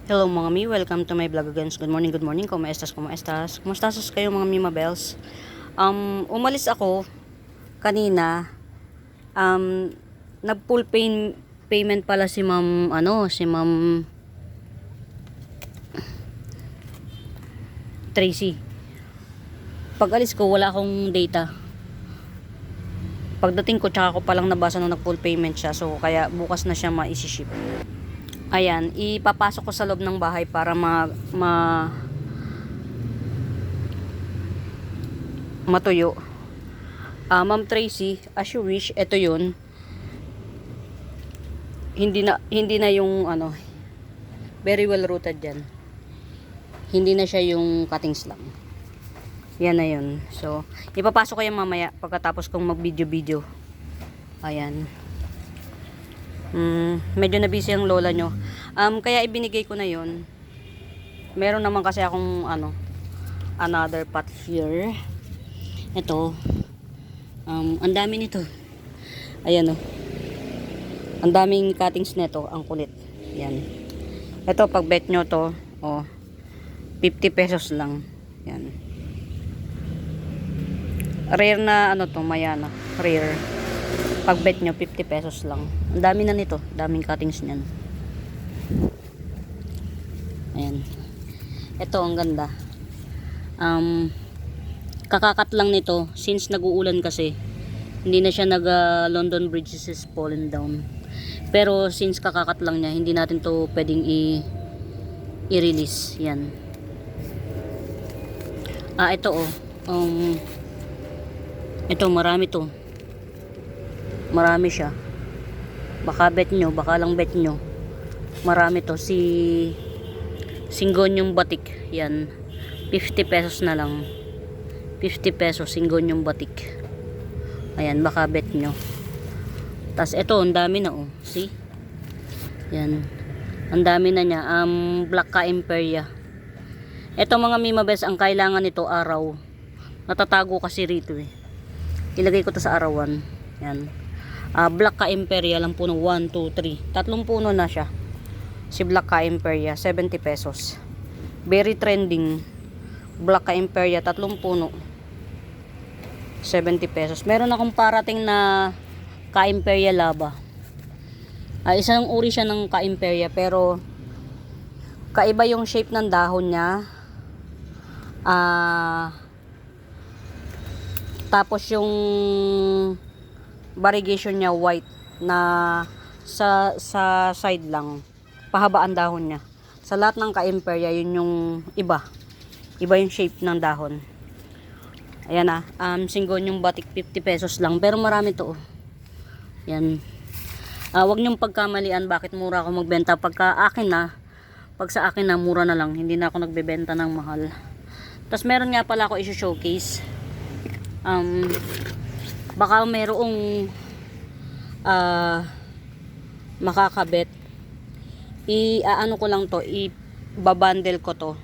Hello mga mi, welcome to my vlog again. Good morning, kumuestas? Kumuestas kayo mga mi mabels? Umalis ako kanina. Nag full payment pala si ma'am, si ma'am Tracy. Pag alis ko, wala akong data. Pagdating ko, tsaka ko palang nabasa na nag full payment siya. So, kaya bukas na siya ma-isi-ship. Ayan, ipapasok ko sa loob ng bahay para matuyo. Ma'am Tracy, as you wish, ito yun. Hindi na yung very well rooted yan. Hindi na siya yung cuttings lang. Yan na yun. So, ipapasok ko yan mamaya pagkatapos kong mag-video. Ayan. Medyo na busy ang lola nyo. Kaya ibinigay ko na yun. Meron naman kasi akong another pot here. Ito. Ang dami nito. Ayan o. Ang daming cuttings nito. Ang kulit. Yan. Ito pag bet nyo to. 50 pesos lang. Yan. Rare na to. Mayana. Rare. Pag bet nyo 50 pesos lang. Ang dami na nito. Daming cuttings niyan. Ayan. Ito ang ganda. Kakakat lang nito since nag-uulan kasi. Hindi na siya London Bridge is falling down. Pero since kakakat lang niya, hindi natin to pwedeng i-release. Yan. Ito ito marami to. Marami siya. Baka bet nyo, baka lang bet nyo. Marami to. Singgonyong batik. Yan. 50 pesos na lang. 50 pesos singgonyong batik. Ayan, baka bet nyo. Tas ito, ang dami na See? Yan. Ang dami na niya. Black Ka Imperia. Ito mga mimabes, ang kailangan nito araw. Natatago kasi rito Ilagay ko to sa arawan. Yan. Black Ka Imperia lang puno. 1, 2, 3. Tatlong puno na siya. Si Black Ka Imperia. 70 pesos. Very trending. Black Ka Imperia. Tatlong puno. 70 pesos. Meron akong parating na Ka Imperia Laba. Isang uri siya ng Ka Imperia. Pero kaiba yung shape ng dahon niya. Tapos yung variegation niya white na sa side lang. Pahaba ang dahon niya. Sa lahat ng Ka Imperia, yun yung iba. Iba yung shape ng dahon. Ayan singgon yung batik 50 pesos lang. Pero marami to Yan. Wag niyong pagkamalian bakit mura ako magbenta. Pag sa akin na mura na lang. Hindi na ako nagbebenta ng mahal. Tapos meron nga pala ako i-showcase. Baka merong makakabet. Ano ko lang to, ibabundle ko to.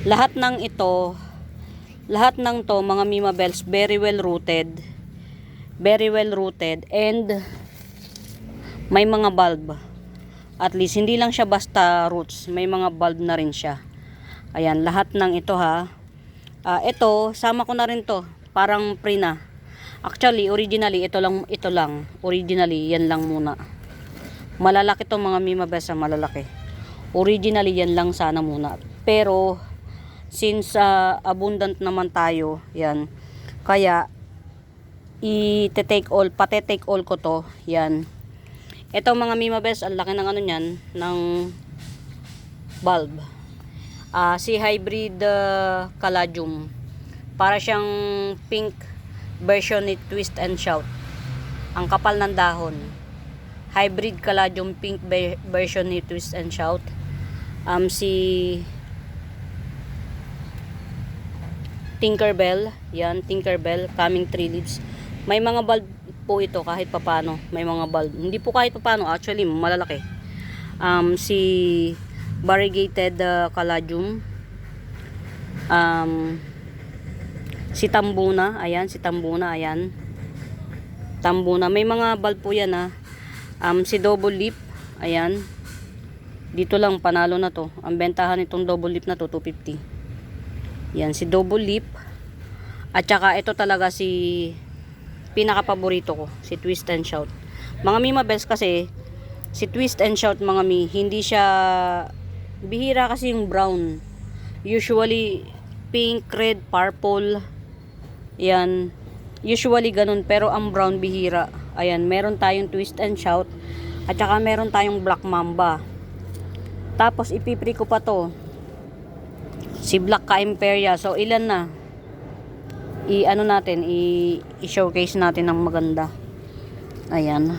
Lahat ng to mga mimabels very well rooted and may mga bulb. At least hindi lang siya basta roots, may mga bulb na rin siya. Ayan, lahat ng ito ito sama ko na rin to. Parang pre na. Actually, originally, ito lang. Originally, yan lang muna. Malalaki to mga mimabes, malalaki. Originally, yan lang sana muna. Pero, since abundant naman tayo, yan. Kaya, pati-take all ko to. Yan. Ito mga mimabes, ang laki ng niyan, ng bulb. Si hybrid caladium. Para siyang pink version ni Twist and Shout. Ang kapal ng dahon. Hybrid caladium pink version ni Twist and Shout. Si Tinkerbell. Yan, Tinkerbell. Coming 3 leaves. May mga bulb po ito kahit papano. May mga bulb. Hindi po kahit papano. Actually, malalaki. Si variegated caladium. Si Tambuna, ayan, Tambuna, may mga bulb po yan Si double leaf, ayan. Dito lang panalo na to. Ang bentahan nitong double lip na to 250. Yan si double lip. At saka ito talaga si pinaka-paborito ko, si Twist and Shout. Mga Mima Bells kasi si Twist and Shout mga mi, hindi siya bihira kasi yung brown. Usually pink, red, purple. Yan. Usually ganun, pero ang brown bihira. Ayan, meron tayong Twist and Shout at saka meron tayong Black Mamba. Tapos ipipri ko pa to si Black Ka-Imperia. So ilan na? I-ano natin, i-showcase natin ng maganda. Ayan.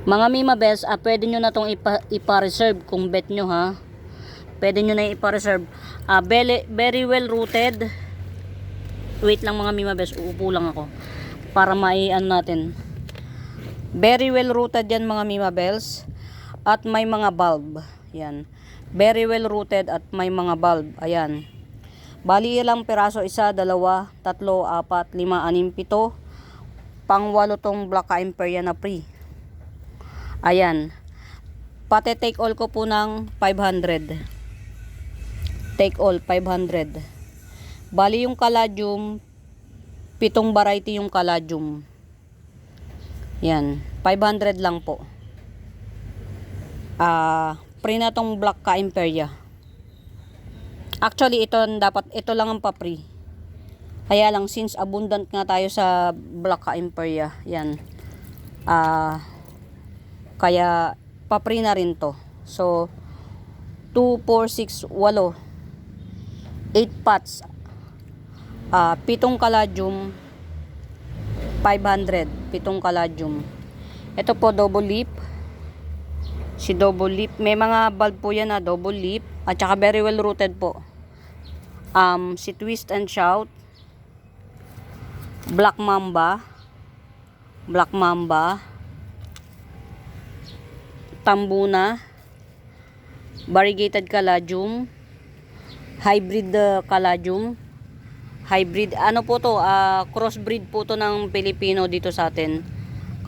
Mga Mima Bells, pwede nyo na itong ipa-reserve kung bet nyo ha. Pwede nyo na ipa-reserve. Very well rooted. Wait lang mga Mima Bells, uupo lang ako. Para mai-ano natin. Very well rooted yan mga Mima Bells. At may mga bulb. Yan. Very well rooted at may mga bulb. Ayan. Bali ilang piraso, 1, 2, 3, 4, 5, 6, 7. Pang-8 tong Black Ka-Imperia na pre. Ayan. Pati take all ko po ng 500. Take all 500. Bali yung caladium, 7 variety yung caladium. Yan. 500 lang po. Pre na tong Black Ka-Imperia. Actually, ito lang ang pa-pre. Kaya lang, since abundant nga tayo sa Black Ka-Imperia, yan. Kaya, pa-pre na rin to. So, 2, 4, 6, 8. 8 pots. 7 caladium. 500. 7 caladium. Ito po, double lip. Si double lip. May mga bulb po yan na double lip. At saka very well rooted po. Si Twist and Shout, Black Mamba, Tambuna, Variegated Caladium, Hybrid Caladium, Hybrid, ano po to, crossbreed po to ng Pilipino dito sa atin.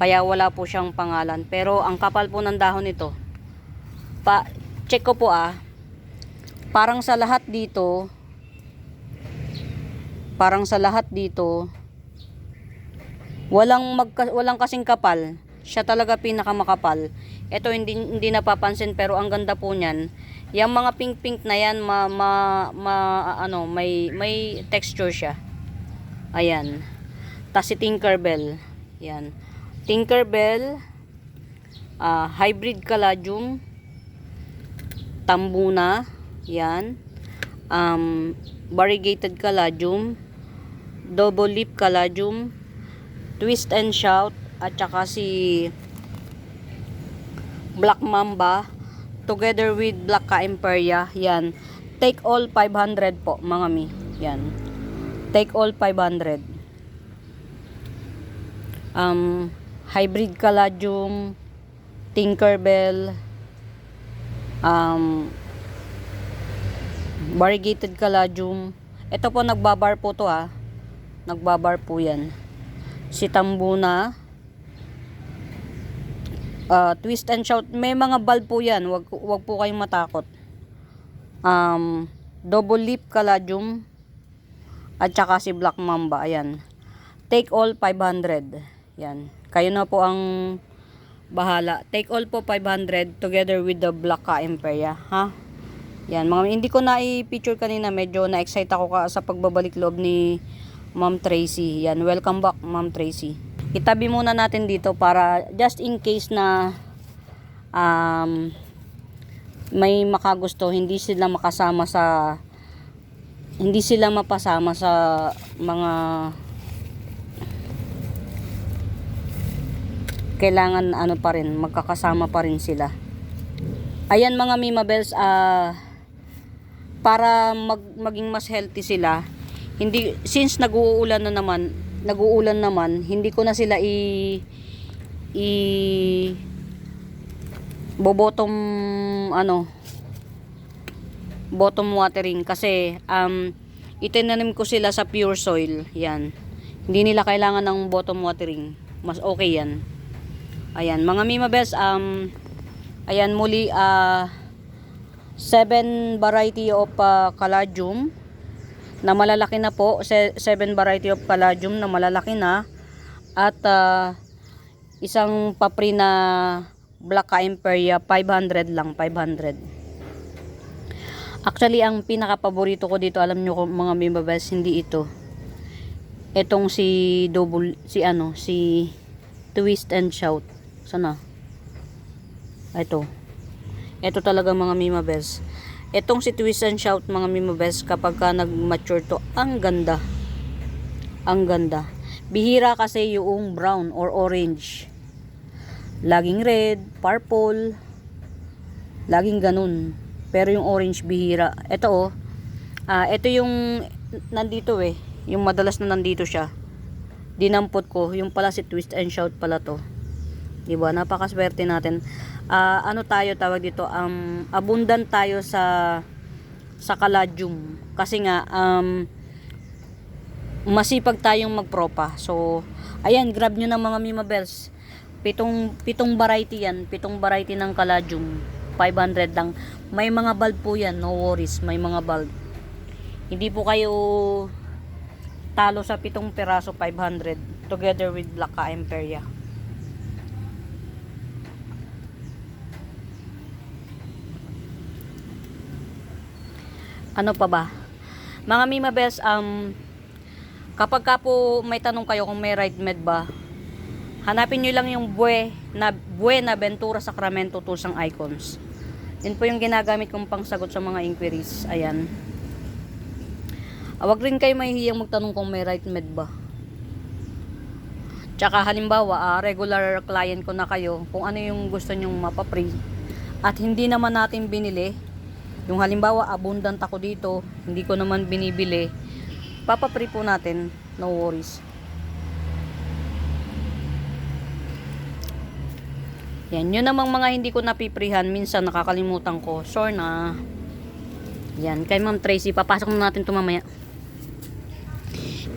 Kaya wala po siyang pangalan. Pero ang kapal po ng dahon nito. Check ko po parang sa lahat dito, walang kasing kapal. Siya talaga pinakamakapal. Ito hindi napapansin pero ang ganda po niyan. Yung mga pink na yan may texture siya. Ayan. Tas si Tinkerbell. Yan. Tinkerbell, Hybrid Caladium, Tambuna, yan. Variegated Caladium, Double Lip Caladium, Twist and Shout, at saka si Black Mamba together with Black Ka-Imperia. Yan. Take all 500 po mga mi. Yan. Take all 500. Hybrid Caladium, Tinkerbell, Variegated Caladium. Ito po nagbabar po to Nagbabar po yan. Si Tambuna, Twist and Shout. May mga bulb po yan. Wag po kayong matakot. Double Lip Caladium at saka si Black Mamba. Ayan. Take all 500. Yan. Kayo na po ang bahala. Take all po 500 together with the Black Ka-Imperia. Ha? Yan. Hindi ko na i-picture kanina. Medyo na-excite ako sa pagbabalik loob ni Ma'am Tracy. Yan. Welcome back, Ma'am Tracy. Itabi muna natin dito para just in case na may makagusto, hindi sila mapasama sa mga kailangan pa rin, magkakasama pa rin sila. Ayan mga Mima Bells, para maging mas healthy sila, since nag-uulan naman, hindi ko na sila bottom watering kasi itinanim ko sila sa pure soil. Yan. Hindi nila kailangan ng bottom watering. Mas okay yan. Ayan, mga Mima Bells, Ayan, muli, 7 variety of caladium na malalaki na po. 7 variety of caladium na malalaki na. At isang papri na Black Imperia, 500 lang, 500. Actually, ang pinaka-paborito ko dito, alam nyo kung mga mimabes, hindi ito. Etong si Twist and Shout. Sana? Ito. Ito talaga mga mimabes. Etong si Twist and Shout mga mimabes, kapag ka nag-mature to, ang ganda. Ang ganda. Bihira kasi yung brown or orange. Laging red, purple, laging ganun. Pero yung orange bihira. Ito ito yung nandito yung madalas na nandito siya. Dinampot ko, yung pala si Twist and Shout pala to. Diba? Napakaswerte natin. Ano tayo tawag dito? Abundant tayo sa caladium. Kasi nga masipag tayong magpropa. So, ayan, grab nyo ng mga mimabels. Pitong variety yan. 7 variety ng caladium. 500 lang. May mga bulb po yan. No worries. May mga bulb. Hindi po kayo talo sa 7 piraso 500. Together with Black Imperia. Ano pa ba? Mga mimabels, kapag ka po may tanong kayo kung may right med ba, hanapin nyo lang yung Buenaventura Sacramento Tools and Icons. Yun po yung ginagamit kong pangsagot sa mga inquiries. Ayan. Huwag rin kayo mahihiyang magtanong kung may right med ba. Tsaka halimbawa, regular client ko na kayo, kung ano yung gusto nyong mapapre at hindi naman natin binili, yung halimbawa abundant ako dito, hindi ko naman binibili, papapre po natin, no worries. Yan, yun namang mga hindi ko napiprihan, minsan nakakalimutan ko. Sure na. Yan, kay Ma'am Tracy, papasok na natin ito mamaya.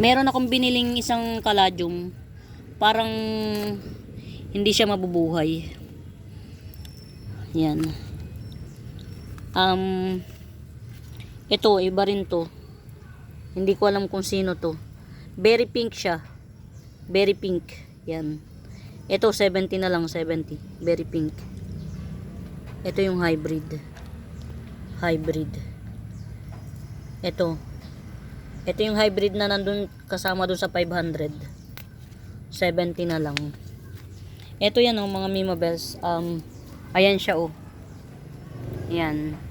Meron akong biniling isang caladium, parang hindi siya mabubuhay. Yan. Ito, iba rin to. Hindi ko alam kung sino to. Very pink siya. Very pink. Yan. Ito, 70 na lang, 70. Very pink. Ito yung hybrid. Hybrid. Ito. Ito yung hybrid na nandun kasama dun sa 500. 70 na lang. Ito yan mga mimabels. Ayan siya Yan.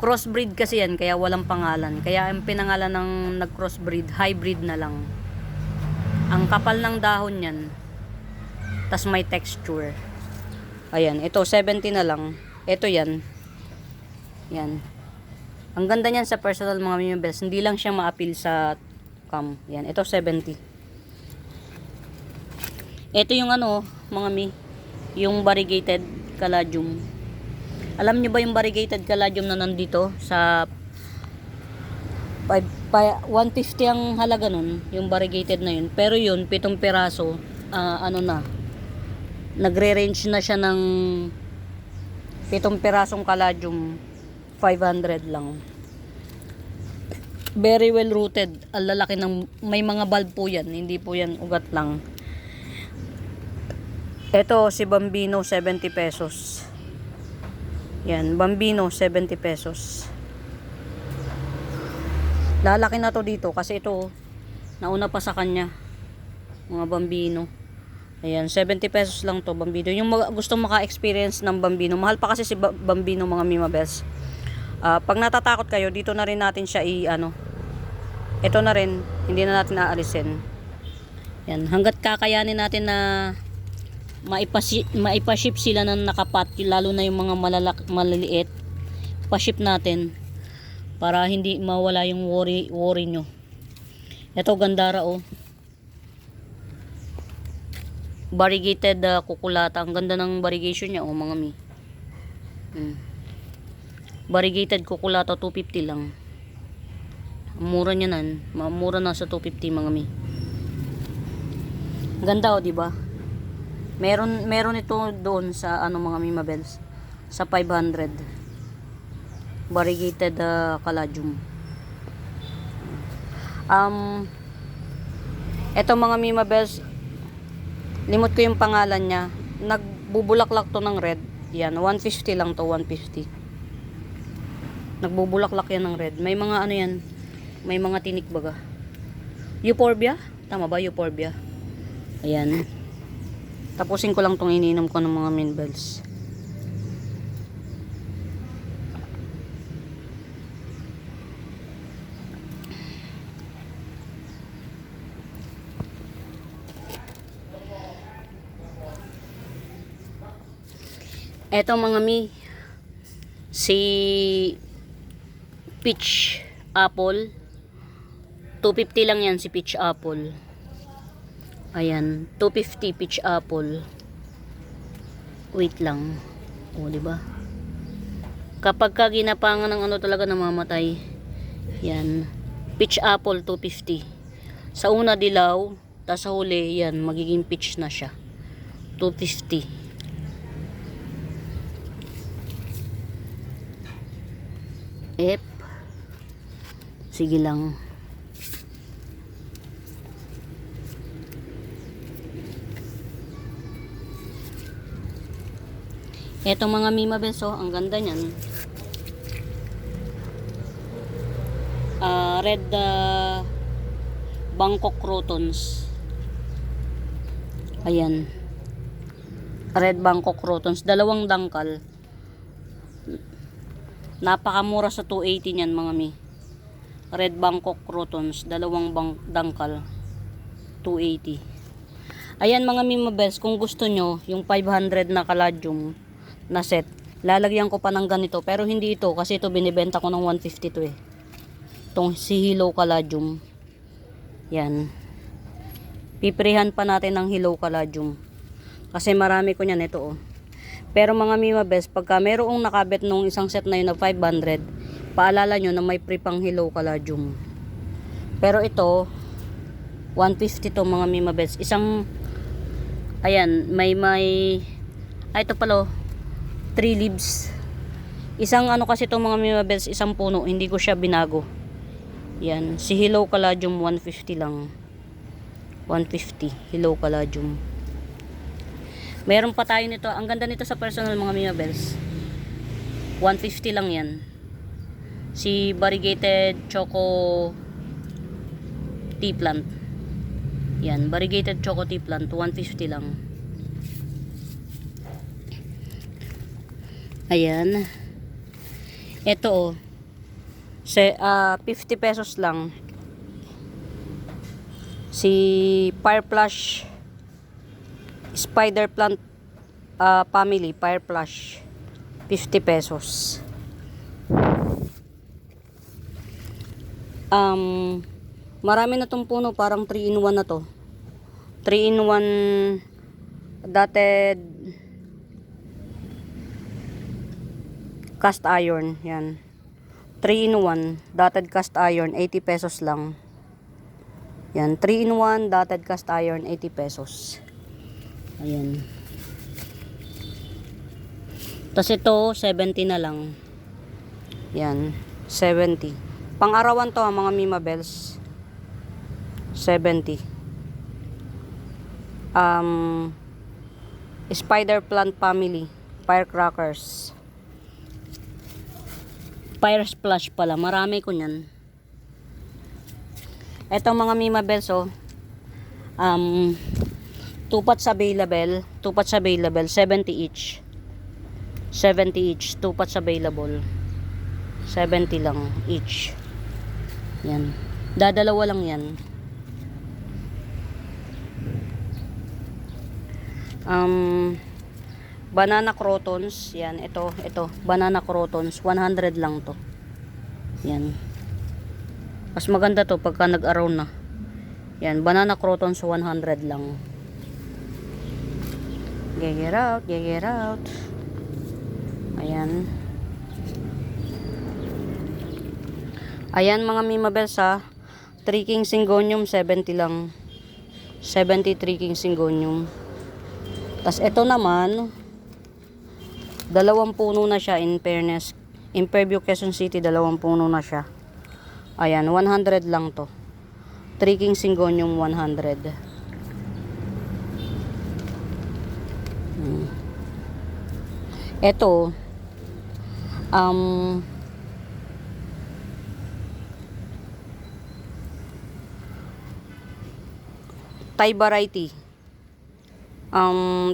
Crossbreed kasi yan, kaya walang pangalan. Kaya ang pinangalan ng nag-crossbreed, hybrid na lang. Ang kapal ng dahon yan. Tas may texture. Ayan, ito 70 na lang. Ito yan. Yan. Ang ganda niyan sa personal mga mimabels. Hindi lang siya ma-appeal sa cam. Yan, ito 70. Ito yung mga yung variegated caladium. Alam niyo ba yung variegated caladium na nandito sa 150 ang halaga nun, yung variegated na yun. Pero yun, 7 piraso, nagre-range na siya ng 7 pirasong caladium, 500 lang. Very well rooted. Ang lalaki ng, may mga bulb po yan, hindi po yan ugat lang. Ito si Bambino, 70 pesos. Yan, Bambino 70 pesos. Lalaki na to dito kasi ito nauna pa sa kanya. Mga Bambino. Ayan, 70 pesos lang to Bambino. Yung gustong maka-experience ng Bambino, mahal pa kasi si Bambino mga mimabels. Pag natatakot kayo, dito na rin natin siya ito na rin, hindi na natin aalisin. Yan, hanggat kakayanin natin na maipaship sila ng nakapat, lalo na yung mga maliliit, pa-ship natin para hindi mawala yung worry nyo. Ito gandara variegated kukulata. Ang ganda ng variegation niya mga mi. Variegated kukulata 250 lang. Mura niya nan. Mura na sa 250 mga mi. Ganda di ba? Meron ito doon sa ano mga Mima Bells. Sa 500. Variegated caladium. Eto mga Mima Bells, limot ko yung pangalan niya. Nagbubulaklak to ng red. Yan, 150 lang to, 150. Nagbubulaklak yan ng red. May mga ano yan, may mga tinik baga. Euphorbia? Tama ba? Euphorbia. Ayan. Tapusin ko lang tong ininom ko ng mga Mima Bells. Eto mga mi, si peach apple, 250 lang yan si peach apple. Ayan, 250 peach apple. Wait lang. O, di ba? Kapag ka ginapangan ng ano talaga namamatay. Yan. Peach apple 250. Sa una dilaw, tas sa huli yan magiging peach na siya. 250. Sige lang. Eto mga Mima Bells, ang ganda niyan. Red Bangkok Crotons. Ayan. Red Bangkok Crotons, dalawang dangkal. Napakamura sa 280 niyan mga mi. Red Bangkok Crotons, dalawang dangkal, 280. Ayan mga Mima Bells, kung gusto nyo yung 500 na caladium na set, lalagyan ko pa ng ganito, pero hindi ito kasi ito binibenta ko ng 150 to eh. Itong si Hello Caladium. Yan. Piprehan pa natin ng Hello Caladium kasi marami ko niyan ito oh. Pero mga Mima Bells, pagka merong nakabit nung isang set na yun na 500, paalala nyo na may free pang Hello Caladium. Pero ito 150 to mga Mima Bells. Isang ayan, ito pala 3 leaves. Isang ano kasi itong mga Mima Bells, isang puno, hindi ko siya binago. Yan, si Hello Caladium 150 lang. 150 Hello Caladium. Meron pa tayo nito. Ang ganda nito sa personal mga Mima Bells. 150 lang yan. Si Variegated Choco Tea Plant. Yan, Variegated Choco Tea Plant, 150 lang. Ayan. Ito 50 pesos lang. Si Fire Plush Spider Plant Family Fire Plush, 50 pesos. Marami na tong puno, parang 3 in 1 na to. 3 in 1 dotted cast iron, yan. 3 in 1 dotted cast iron, 80 pesos lang. Yan, 3 in 1 dotted cast iron, 80 pesos. Ayan. Tapos ito 70 na lang. Yan, 70. Pang-arawan to mga Mima Bells. 70. Spider Plant Family Firecrackers. Fire Splash pala, marami ko niyan. Etong mga Mima Bells 2 pots available, 70 each. 70 each, 2 pots available. 70 lang each. Yan. Dadalawa lang yan. Banana crotons, yan, ito, banana crotons, 100 lang to. Yan. Mas maganda to pagka nag-around na. Yan, banana crotons 100 lang. Get out. Ayan. Ayan mga Mima Bells 3 King Syngonium 70 lang. 73 King Syngonium. Tas ito naman, dalawang puno na siya in fairness. In Fairview, Quezon City, dalawang puno na siya. Ayan, 100 lang to. 3 King Syngonium 100. Ito, Thai variety.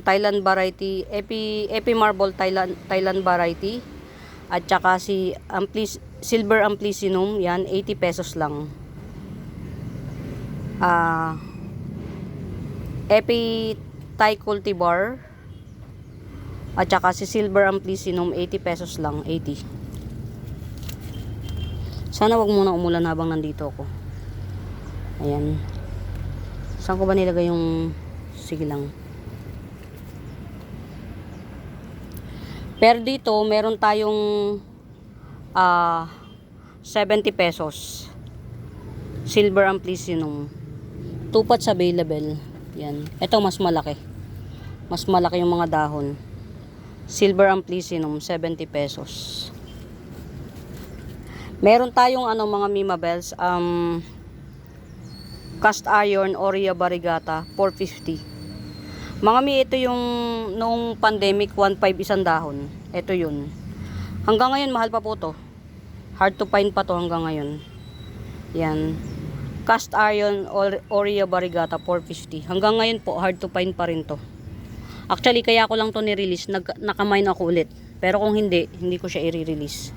Thailand variety, Epi Marble Thailand variety. At saka si Silver Amplissinum, yan, 80 pesos lang. Epi Thai Cultivar. At saka si Silver Amplissinum, 80 pesos lang, 80. Sana wag muna umulan habang nandito ako. Ayan. Saan ko ba nilagay yung... Sige lang. Pero dito, meron tayong 70 pesos. Silver Amplissinum. 2 pots available. Yan. Ito mas malaki. Mas malaki yung mga dahon. Silver Amplissinum, 70 pesos. Meron tayong mga Mima Bells. Cast iron Aurea Variegata, 450. Mga mi, ito yung noong pandemic, 1.5 isang dahon. Ito yun. Hanggang ngayon, mahal pa po to. Hard to find pa to hanggang ngayon. Yan. Cast iron Aurea Variegata, 450. Hanggang ngayon po, hard to find pa rin to. Actually, kaya ko lang to ni-release. Nakamine ako ulit. Pero kung hindi ko siya i-release.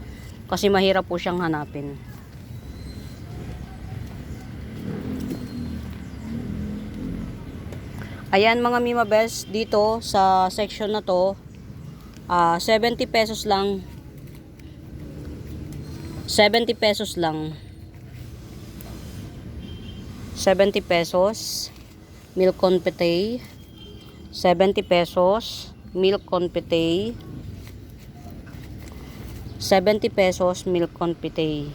Kasi mahirap po siyang hanapin. Ayan mga Mima Bells, dito sa section na to, 70 pesos lang. 70 pesos lang. 70 pesos. Milk Confite. 70 pesos. Milk Confite. 70 pesos Milk Confite.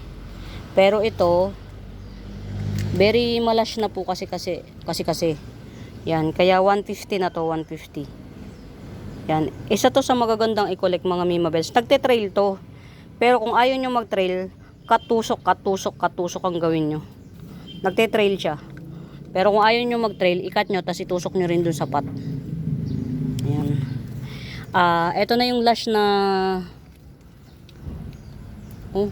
Pero ito, very malash na po kasi. Yan, kaya 150 na to, 150. Yan, isa to sa magagandang i-collect mga Mima Bells. Nagte-trail to. Pero kung ayaw nyo mag-trail, katusok ang gawin nyo. Nagte-trail siya. Pero kung ayaw nyo mag-trail, ikat nyo, tas itusok nyo rin dun sa pot. Yan. Ito na yung lash na... Oh,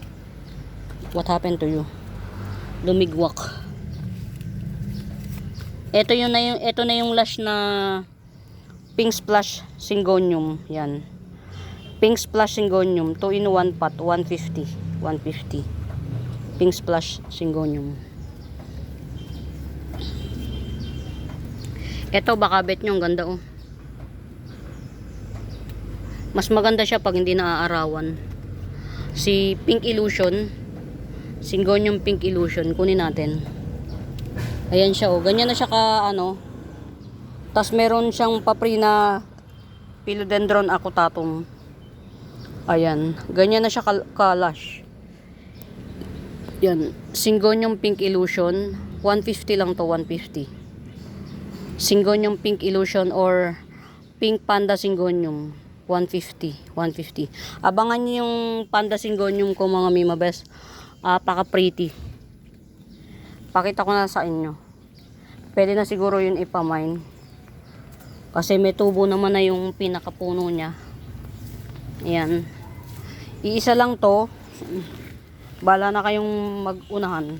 what happened to you? Lumigwak. Ito na yung lash na Pink Splash Syngonium. Yan. Pink Splash Syngonium, 2 in 1 pot, 150. 150. Pink Splash Syngonium. Ito baka bet nyo, ang ganda oh. Mas maganda siya pag hindi naaarawan. Si Pink Illusion, Syngonium Pink Illusion, kunin natin. Ayan siya oh, ganyan na siya ka tas meron siyang papri na Philodendron acutatum. Ayan, ganyan na siya ka-lush. Yan, Syngonium Pink Illusion, 150 lang to, 150. Syngonium Pink Illusion or Pink Panda Syngonium, 150, 150. Abangan niyo yung Panda Syngonium ko mga Mima Bells. Paka pretty. Pakita ko na sa inyo. Pwede na siguro yun ipamine. Kasi may tubo naman na yung pinakapuno niya. Ayan. Iisa lang to. Bala na kayong mag-unahan.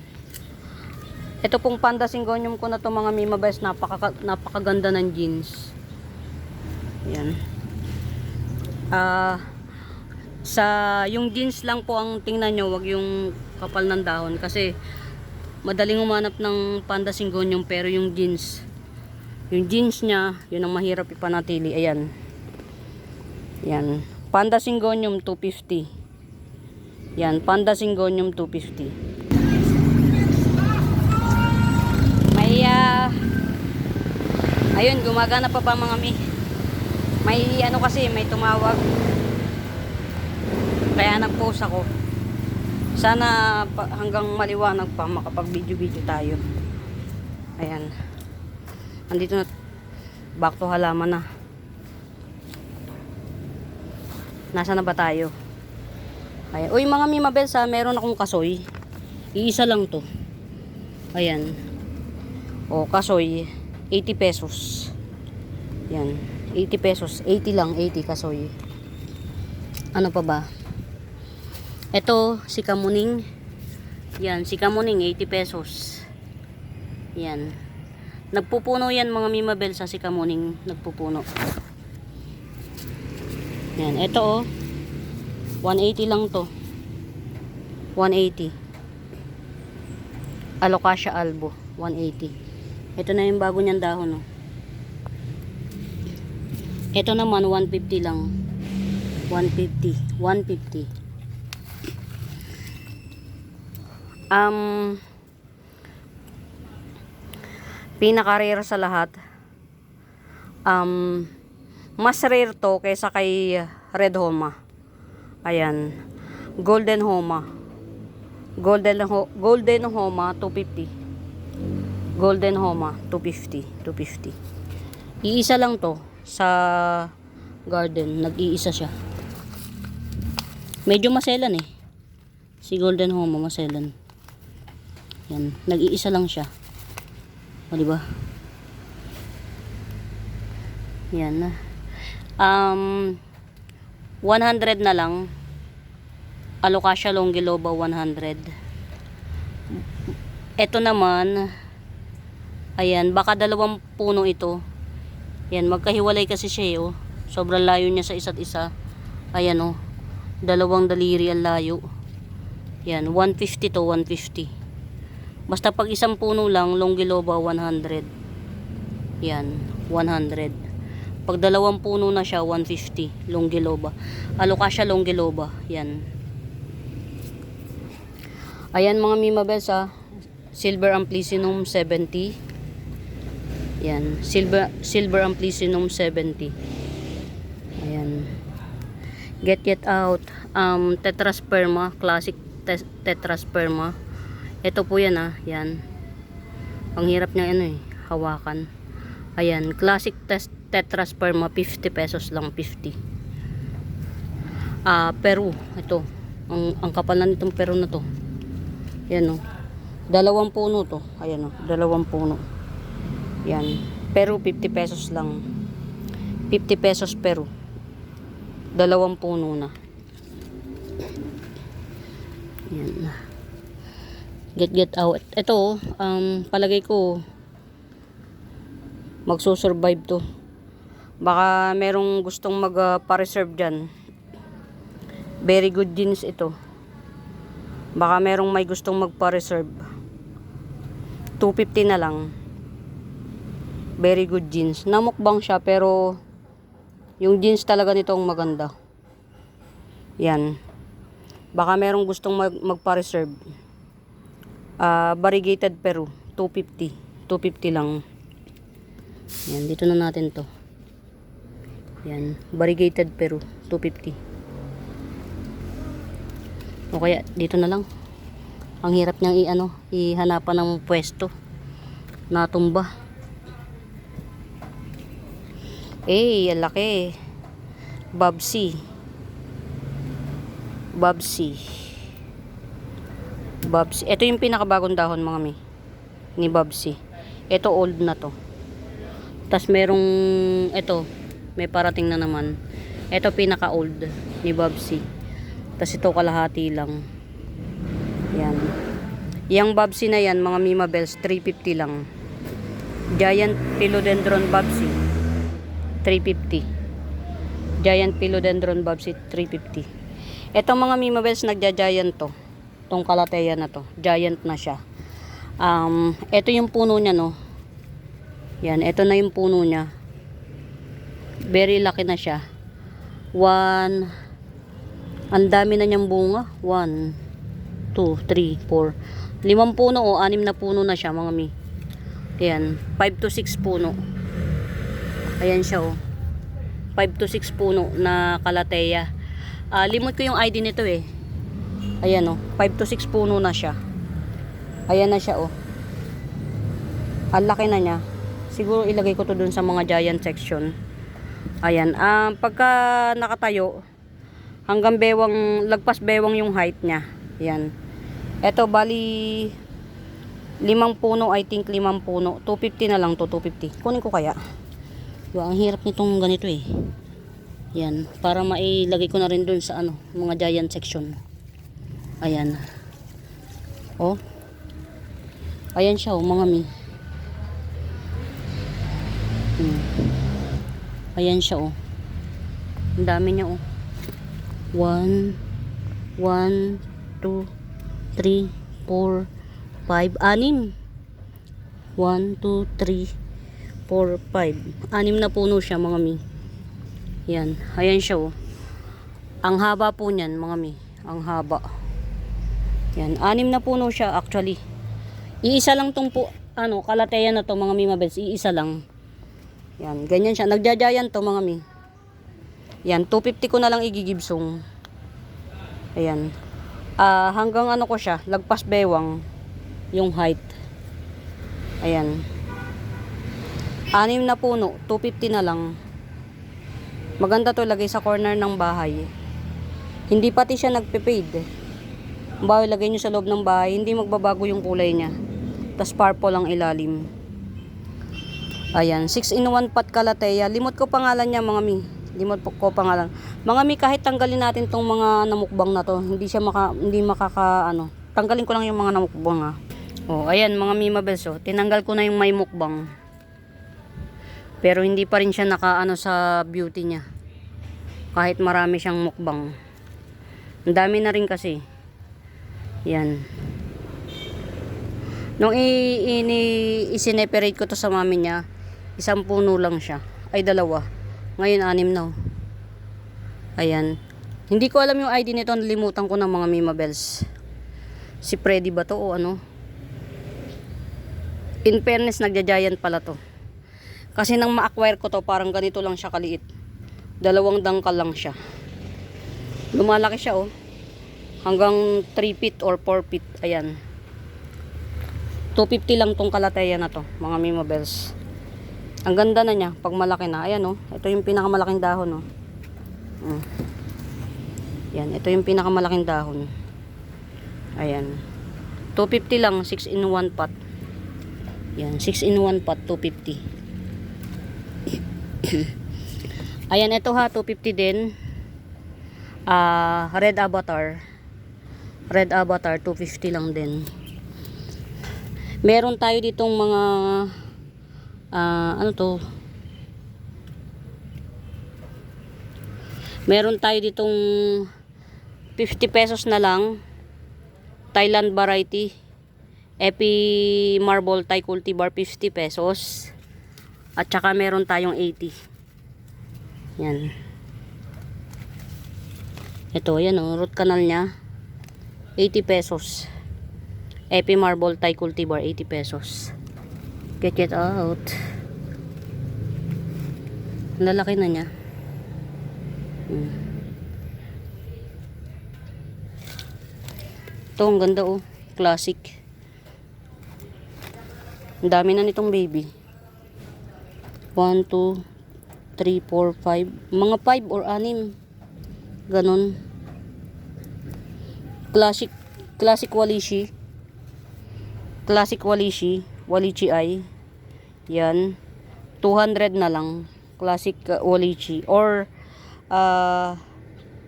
Ito pong Panda Syngonium ko na to mga Mima Bells. Napakaganda ng jeans. Ayan. Yung jeans lang po ang tingnan nyo. Wag yung kapal ng dahon. Kasi madaling umanap ng Panda Syngonium, pero yung jeans niya, yun ang mahirap ipanatili. Ayan. Yan. Panda Syngonium 250. Yan, Panda Syngonium 250. May ayun, gumagana pa mga may kasi may tumawag. Kaya nag-post ako. Sana hanggang maliwanag pa makapag-video tayo. Ayan. Andito na, back to halaman na. Nasa na ba tayo? Ayan. Uy mga Mimabels ha, meron akong kasoy. Iisa lang to. Ayan. O kasoy, 80 pesos. Yan, 80 pesos. 80 lang, 80 kasoy. Ano pa ba? Ito, si Kamuning. Yan, si Kamuning, 80 pesos. Yan. Nagpupuno yan mga Mimabels sa si Kamuning. Nagpupuno. Yan, ito oh. 180 lang to. 180. Alocasia albo, 180. Ito na yung bago niyang dahon oh. Ito naman 150 lang. 150, 150. Pinaka-rare sa lahat. Mas rare to kaysa kay Red Homa. Ayan. Golden Homa. Golden Homa 250. Golden Homa 250. 250. Iisa lang to sa garden. Nag-iisa siya. Medyo maselan eh. Si Golden Homa maselan. Yan. Nag-iisa lang siya. O diba? Yan. 100 na lang. Alocasia longiloba 100. Ito naman, ayan, baka dalawang puno ito. Yan, magkahiwalay kasi siya oh. Sobrang layo niya sa isa't isa. Ayan oh. Dalawang daliri ang layo. Yan, 150 to 150. Basta pag isang puno lang, longiloba 100. Yan, 100. Pag dalawang puno na siya, 150. Longiloba. Alocasia longiloba. Yan. Ayan mga Mimabels ha. Silver Amplicynum 70. Yan. Silver Amplicynum 70. Ayan. Get out. Tetrasperma. Classic Tetrasperma. Ito po yan ha. Yan. Ang hirap niya ano eh. Hawakan. Ayan. Classic Tetrasperma. 50 pesos lang. 50. Peru. Ito. Ang kapal na nitong Peru na to. Yan o. Dalawang puno to. Ayan o. Dalawang puno. Yan. Peru 50 pesos lang. 50 pesos Peru. Dalawang puno na. Yan. Get out. Ito palagay ko magsusurvive to. Baka merong gustong magpa-reserve dyan. Very good jeans ito. Baka merong may gustong magpa-reserve. 250 na lang. Very good jeans. Namukbang siya pero yung jeans talaga nito ang maganda. Yan. Baka merong gustong magpa-reserve. Variegated Peru. 250. 250 lang. Yan. Dito na natin to. Yan. Variegated Peru. 250. O kaya dito na lang. Ang hirap niyang ihanapan ng pwesto. Natumba. Ang laki. Babsi. Ito yung pinakabagong dahon mga ni Babsi. Ito old na to. Tas merong ito, may parating na naman. Ito pinaka old ni Babsi. Tas ito kalahati lang. Yan. Yang Babsi na yan, mga Mimabels, 350 lang. Giant Philodendron Babsi, 350. Giant Philodendron Babsi, 350. Ito mga Mimabels, nagja-giant to. Itong kalateya na to. Giant na siya. Ito yung puno niya, no. Yan, ito na yung puno niya. Very laki na siya. Ang dami na niyang bunga. 1, 2, 3, 4. 5 puno o 6 na puno na siya mga mi. Ayan. 5 to 6 puno. Ayan siya o. 5 to 6 puno na kalateya. Limot ko yung ID nito eh. Ayan o. 5 to 6 puno na siya. Ayan na siya o. Ang laki na niya. Siguro ilagay ko to dun sa mga giant section. Ayan. Pagka nakatayo, Hanggang bewang, lagpas bewang yung height niya. Yan. Ito, bali, 5 puno, I think 5 puno. 250 na lang to, 250. Kunin ko kaya. Ang hirap nitong ganito eh. Yan, para mailagay ko na rin dun sa ano, mga giant section. Ayan. Oh. Ayan siya, oh, mga mi. Ayan siya, oh. Ang dami niya, oh. 1, 2, 3, 4, 5, 6. 1, 2, 3, 4, 5. 6 na puno siya, mga mi. Yan. Ayan siya, oh. Ang haba po niyan, mga mi. Ang haba. Yan. 6 na puno siya, actually. Iisa lang tong po, ano, kalateya na to, mga mi mabels. Iisa lang. Yan. Ganyan siya. Nagjajayan to, mga mi. Yan. 250 ko na lang igigibsong. Ayan. Hanggang ano ko siya, lagpas bewang. Yung height. Ayan. 6 na puno, 250 na lang. Maganda to, lagay sa corner ng bahay. Hindi pati siya nagpe-fade. Bahay, lagay nyo sa loob ng bahay, hindi magbabago yung kulay niya. Tas purple ang ilalim. Ayan, 6-in-1 pot kalateya. Limot ko pangalan niya, mga mi. Limot ko pangalan. Mga mi, kahit tanggalin natin tong mga namukbang na to, hindi makaka ano. Tanggalin ko lang yung mga namukbang, ha. Oh, ayan, mga mi mabels, oh. Tinanggal ko na yung may mukbang. Pero hindi pa rin siya nakaano sa beauty niya. Kahit marami siyang mukbang. Ang dami na rin kasi. Yan. Nung isineperate ko to sa mami niya, 1 puno lang siya. Ay, 2. Ngayon 6 na. Ayan. Hindi ko alam yung ID nito, nalimutan ko ng mga Mima Bells. Si Freddy ba to o ano? In fairness, nagja-giant pala to. Kasi nang ma-acquire ko to, parang ganito lang siya kaliit. 2 dangkal lang siya. Lumalaki siya, oh. Hanggang 3 feet or 4 feet. Ayan. 250 lang tong kalateya na to, mga Mima Bells. Ang ganda na niya pag malaki na. Ayan, oh. Ito yung pinakamalaking dahon, oh. Yan, ito yung pinakamalaking dahon. Ayan. 250 lang, 6-in-1 pot. Yan, 6-in-1 pot, 250. Ayan, ito ha, 250 din. Red Avatar. Red Avatar, 250 lang din. Meron tayo ditong mga ano to? Meron tayo ditong 50 pesos na lang. Thailand variety. Epi Marble Thai Cultivar, 50 pesos. At saka meron tayong 80. Yan. Ito, yan o. Root canal niya. 80 pesos. Epi Marble Thai Cultivar, 80 pesos. Get it out. Lalaki na niya. Ito, ang ganda, oh. Classic. Ang dami na nitong baby. 1, 2, 3, 4, 5. Mga 5 or 6. Ganon. Classic Walishi. Classic Walishi. Walichi ay. Yan. 200 na lang. Classic Walichi. Or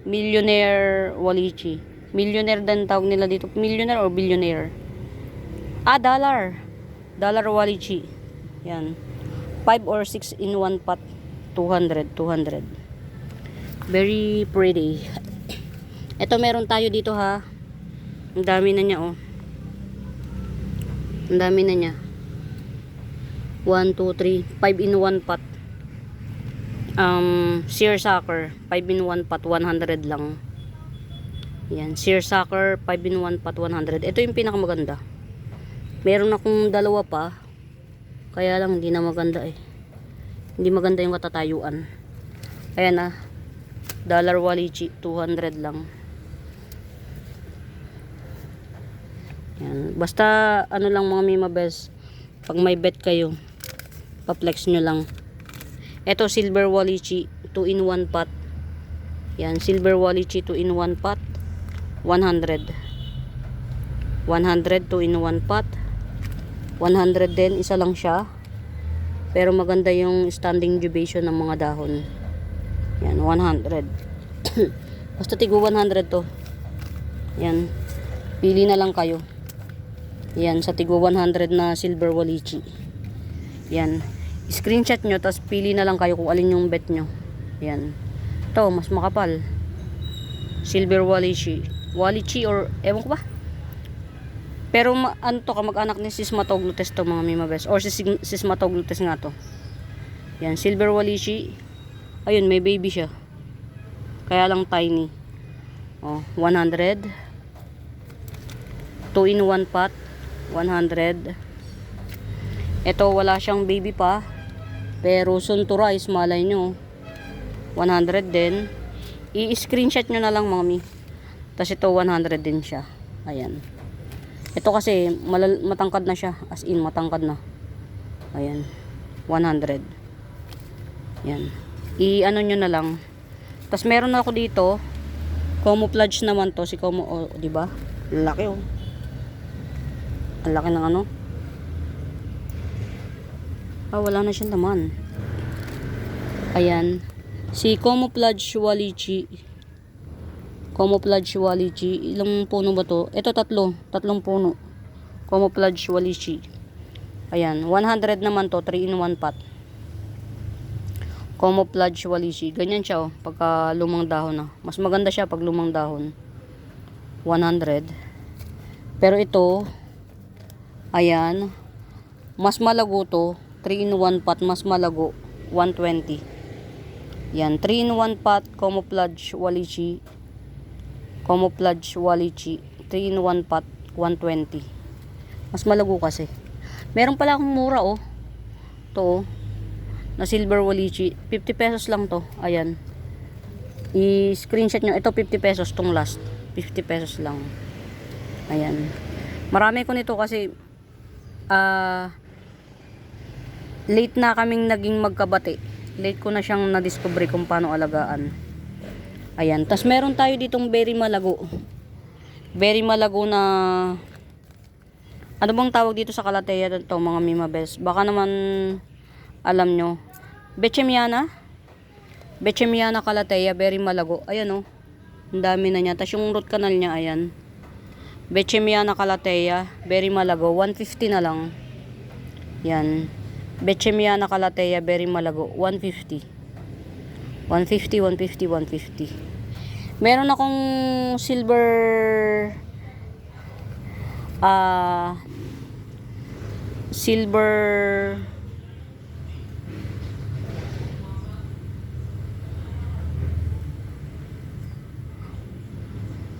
Millionaire Walichi. Millionaire din tawag nila dito. Millionaire or billionaire? Dollar. Dollar Walichi. Yan. 5 or 6-in-1 pot. 200. Very pretty. Ito meron tayo dito ha. Ang dami na niya, oh. Ang dami na niya. 1, 2, 3. 5-in-1 pot. Seersucker. 5-in-1 pot. 100 lang. Yan. Seersucker. 5-in-1 pot. 100. Ito yung pinakamaganda. Meron akong 2 pa. Kaya lang hindi na maganda eh. Hindi maganda yung katatayuan. Ayan na. Dollar Walichi. 200 lang. Yan. Basta ano lang mga Mima Bells, pag may bet kayo, pa-flex nyo lang. Ito Silver Walichi, 2-in-1 pot. Yan, silver Walichi 2-in-1 pot. 100. 100 2-in-1 pot. 100 din, isa lang siya. Pero maganda yung standing duration ng mga dahon. Yan, 100. Basta tigo 100 to. Yan. Pili na lang kayo. Yan, sa tigo 100 na silver Walichi. Yan. Screenshot nyo, tapos pili na lang kayo kung alin yung bet nyo. Yan. Ito, mas makapal. Silver Walichi. Walichi or, ewan ko ba? Pero ano to, kamag-anak ni Sismatoglutes to mga mimabes. Or Sismatoglutes nga to. Yan, silver Walichi. Ayun, may baby siya. Kaya lang tiny. Oh, 100. 2-in-1 pot. 100. Ito, wala siyang baby pa. Pero soon to rise, malay nyo. 100 din. I-screenshot nyo na lang, mami. Tapos ito, 100 din siya. Ayan. Ito kasi matangkad na siya, as in matangkad na. Ayan. 100. Yan. I-ano nyo na lang. Tapos meron ako dito, camouflage naman to, si oh, di ba? Laki oh. Ang laki ng ano? Ah, wala na siyang laman. Ayan. Si camouflage Walichi. Camouflage Walichi. Ilang puno ba to? Ito tatlong puno. Camouflage Walichi. Ayan, 100 naman to, 3-in-1 pot. Camouflage Walichi. Ganyan siya oh, pagka lumang dahon na. Mas maganda siya pag lumang dahon. 100. Pero ito, ayan, mas malago to. 3-in-1 pot, mas malago. 120. Yan, 3-in-1 pot, camouflage Walichi. Camouflage Walichi 3-in-1 pot 120. Mas malago kasi. Meron pala akong mura oh. To na silver Walichi, 50 pesos lang to. Ayan. I-screenshot nyo. Ito 50 pesos tong last. 50 pesos lang. Ayan. Marami ko nito kasi late na kaming naging magkabati. Late ko na siyang na-discover kung paano alagaan. Ayan. Tas meron tayo ditong very malago. Very malago na, ano bang tawag dito sa Calathea to mga mimabes? Baka naman alam nyo. Bechemiana. Bechemiana Calathea, very malago. Ayan oh. Ang dami na niya. Tas yung root canal niya, ayan. Bechemiana Calathea, very malago. 150 na lang. Yan. Bechemiana Calathea, very malago. 150. 150, 150, 150. Meron akong silver silver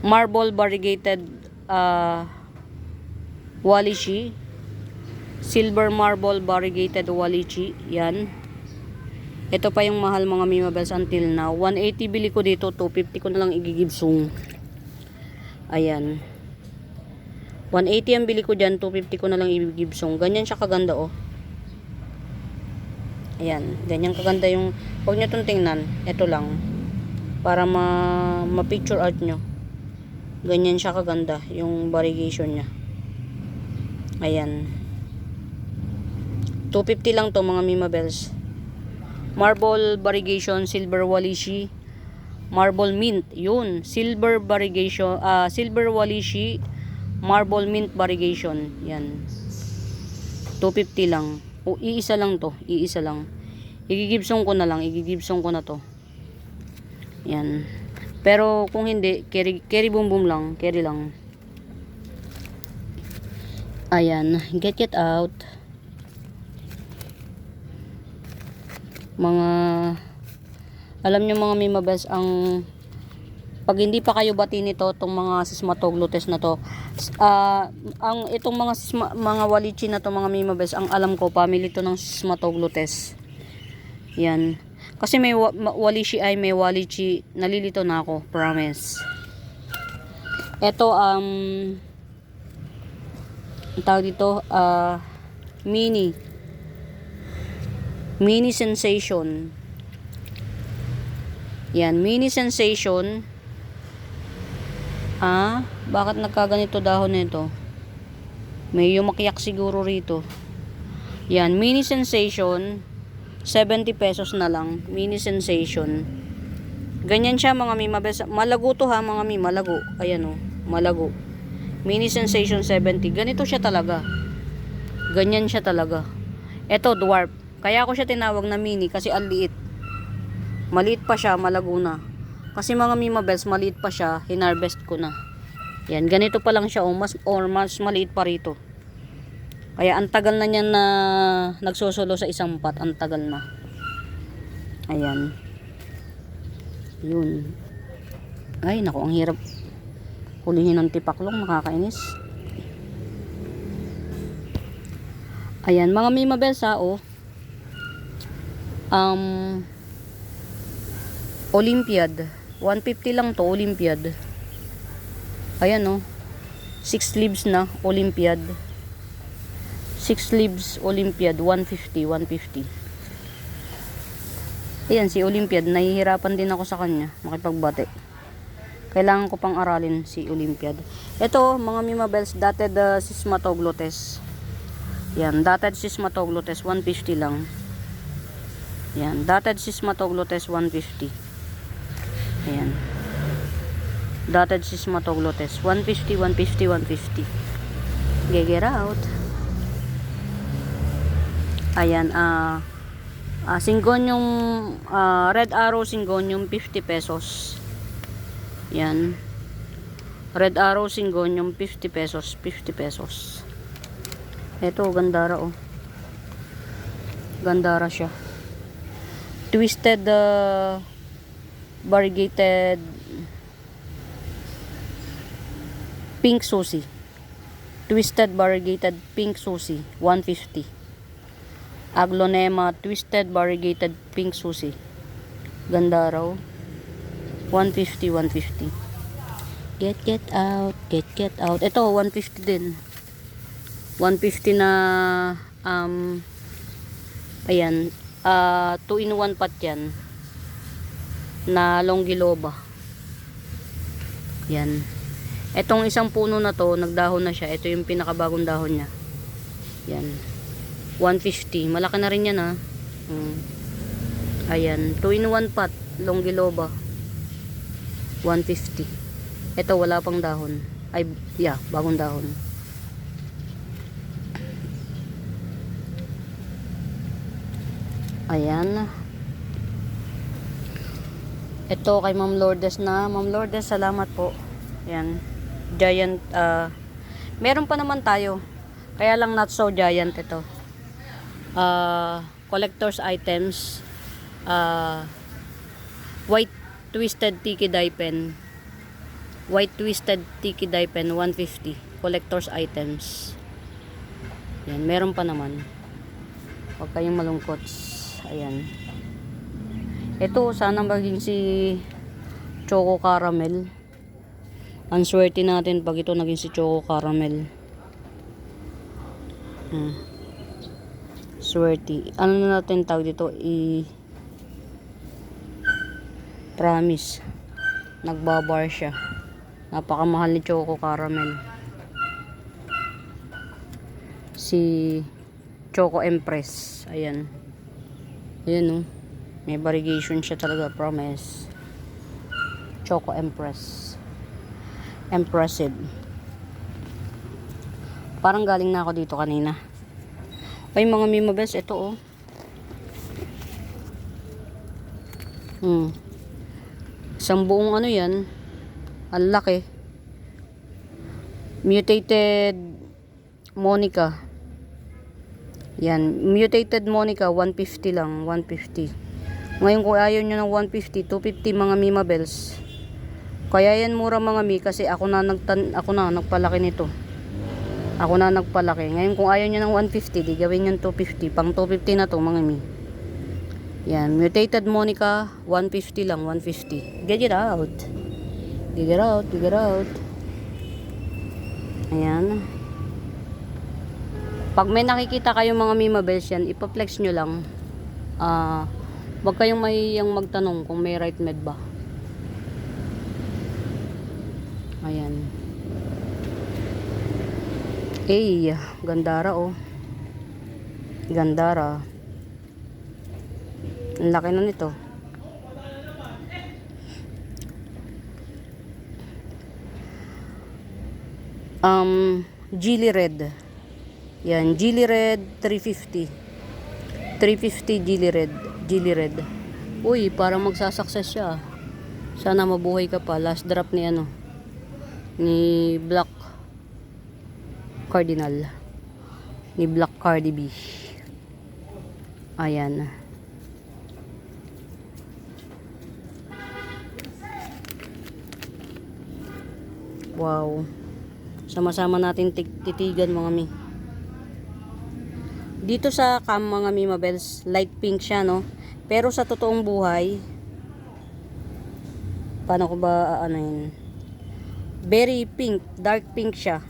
marble variegated Walichi. Silver marble variegated Walichi. Yan. Ito pa yung mahal mga mimabels until now. 180 bili ko dito. 250 ko na lang igigibsong. Ayan. 180 ang bili ko dyan. 250 ko na lang igigibsong. Ganyan siya kaganda oh. Ayan. Ganyan kaganda yung, huwag nyo itong tingnan. Ito lang. Para ma-picture art nyo. Ganyan siya kaganda. Yung variegation nya. Ayan. 250 lang to mga mimabels. Marble variegation, silver Walichi, marble mint, yun, silver variegation, silver Walichi, marble mint variegation, yan. 250 lang. O, iisa lang to, iisa lang. Igigibsong ko na lang, igigibsong ko na to. Yan. Pero kung hindi, carry boom boom lang, carry lang. Ayan, get out. Mga alam nyo mga mimabes, ang pag hindi pa kayo bati nito tong mga Sismatoglutes na to, ang itong mga Walichi na to mga mimabes, ang alam ko family to ng Sismatoglutes. Yan, kasi may Walichi ay may Walichi, nalilito na ako, promise. Ito tawag dito mini sensation. Yan, mini sensation. Bakit nagkaganito dahon nito? May yumakyak siguro rito. Yan, mini sensation. 70 pesos na lang. Mini sensation. Ganyan siya mga mi. Malago to ha mga mi. Malago. Ayan o. Malago. Mini sensation 70. Ganito siya talaga. Ganyan siya talaga. Ito dwarf. Kaya ako siya tinawag na mini kasi ang liit. Maliit pa siya. Malago na. Kasi mga Mima Bells, maliit pa siya. Hinarvest ko na. Yan. Ganito pa lang siya. Mas maliit pa rito. Kaya ang tagal na niyan na nagsusulo sa isang pot. Ang tagal na. Ayan. Yun. Ay, naku, ang hirap hulihin ng tipaklong. Nakakainis. Ayan, mga Mima Bells ha, oh. Olympiad. 150 lang to, Olympiad. Ayan, oh. 6 leaves na, Olympiad. 6 leaves Olympiad 150. Ayan si Olympiad, nahihirapan din ako sa kanya makipagbate. Kailangan ko pang aralin si Olympiad. Ito mga Mima Bells, dotted Sismatoglotes. Yan, dotted Sismatoglotes 150 lang. Yan, dotted Sismatoglotes 150. Ayan. Dotted Sismatoglotes 150. Get out. Ayan, Syngonium, red arrow Syngonium 50 pesos. Yan. Red arrow Syngonium 50 pesos. Ito, gandara oh. Gandara siya. Twisted variegated pink Susie. Twisted variegated pink Susie 150. Aglonema twisted variegated pink Susie. Ganda raw. 150. Get out. Ito 150 din. 150 na ayan, 2-in-1 pot yan. Na Longiloba. Yan. Etong isang puno na to, nagdahon na siya. Ito yung pinakabagong dahon niya. Yan. 150. Malaki na rin yan ha. Ayan. 2-in-1 pot. Longiloba. 150. Ito wala pang dahon. Ay, yeah. Bagong dahon. Ayan. Ito kay Ma'am Lourdes na. Ma'am Lourdes, salamat po. Ayan. Giant. Meron pa naman tayo. Kaya lang not so giant ito. Collector's items, white twisted tiki dye pen 150. Collector's items yan, meron pa naman, huwag kayong malungkot. Ayan, ito sana maging si Choco Caramel. Ang swerte natin pag ito naging si Choco Caramel. Swerte. Ano na natin tawag dito? Promise. Nagbabar siya. Napakamahal ni Choco Caramel. Si Choco Empress. Ayan. Ayan oh. May variegation siya talaga. Promise. Choco Empress. Impressive. Parang galing na ako dito kanina. Ay mga Mima Bells, ito oh. Isang buong ano yan. Ang laki. Mutated Monica. Yan. Mutated Monica, 150 lang. 150. Ngayon kung ayaw nyo ng 150, 250 mga Mima Bells. Kaya yan mura mga Mi kasi ako na nagpalaki nito. Ako na nagpalaki. Ngayon kung ayaw nyo ng 150, di gawin yung 250. Pang 250 na to mga Mi. Yan. Mutated Monica, 150 lang. 150. Get it out. Get it out. Ayan. Pag may nakikita kayo mga Mima Bells yan, ipaplex nyo lang. Huwag kayong mahihiyang magtanong kung may right med ba. Ayan. Gandara oh. Gandara. Ang laki na nito. Geely Red. Yan, Geely Red 350. 350 Geely Red. Geely Red. Uy, parang magsasucess siya. Sana mabuhay ka pa. Last drop ni ano. Ni Black Cardinal. Ni Black Cardi B. Ayan. Wow. Sama-sama natin titigan mga mi. Dito sa cam mga mi mabels, light pink siya no. Pero sa totoong buhay, paano ko ba ano yun? Very pink, dark pink siya.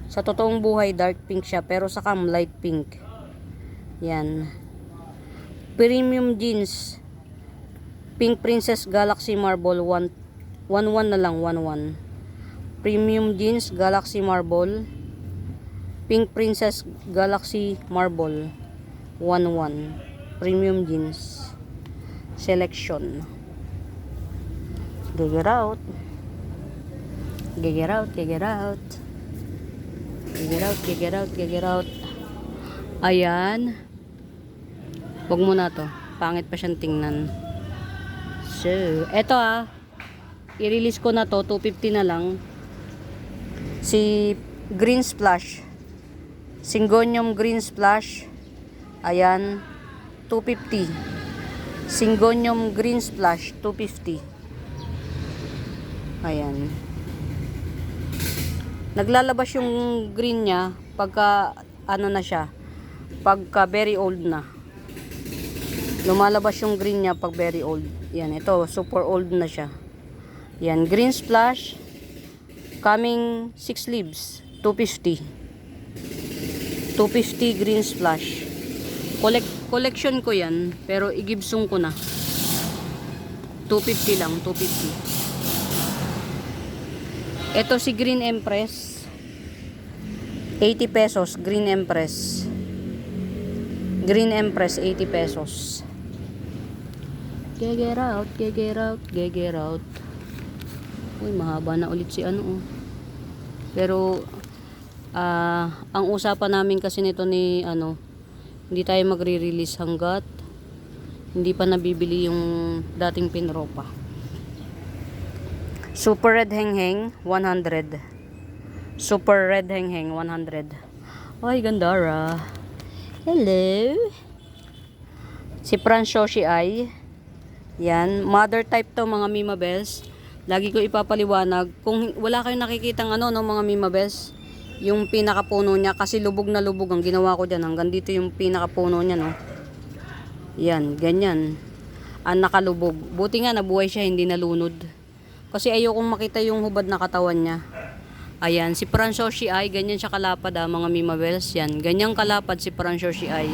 Sa totoong buhay, dark pink siya. Pero sa cam, light pink. Yan. Premium jeans. Pink Princess Galaxy Marble 1-1 na lang, 1-1. Premium jeans Galaxy Marble. Pink Princess Galaxy Marble 1-1. Premium jeans. Selection. Get out. Get out, get out. Get out. Ayan. Wag mo na to. Pangit pa siyang tingnan. So, eto i-release ko na to. 250 na lang. Si Green Splash. Syngonium Green Splash. Ayan. 250. Syngonium Green Splash. 250. Ayan. Naglalabas yung green niya pagka ano na siya. Pagka very old na. Lumalabas yung green niya pag very old. Yan, ito super old na siya. Yan, Green Splash. Coming 6 leaves, 250. 250 Green Splash. Collection ko yan, pero igibsong ko na. 250 lang, 250. Ito si Green Empress. 80 pesos, Green Empress. Green Empress, 80 pesos. Get out. Uy, mahaba na ulit si ano oh. Pero ang usapan namin kasi nito ni ano, hindi tayo magre-release hanggat hindi pa nabibili yung dating pinropa. Super Red Hengheng 100. Super Red Hengheng 100. Ay, Gandara. Hello. Si Franshoshi ay yan, mother type to mga Mima Bells. Lagi ko ipapaliwanag. Kung wala kayong nakikitang ano no mga Mima Bells, yung pinakapuno niya kasi lubog na lubog ang ginawa ko diyan. Hanggang dito yung pinakapuno niya no. Yan, ganyan. Ang nakalubog. Buti nga nabuhay siya, hindi nalunod. Kasi ayokong makita yung hubad na katawan niya. Ayan, si Franshoshi ay ganyan siya kalapad mga Mima Bells. Yan, ganyang kalapad si Franshoshi ay.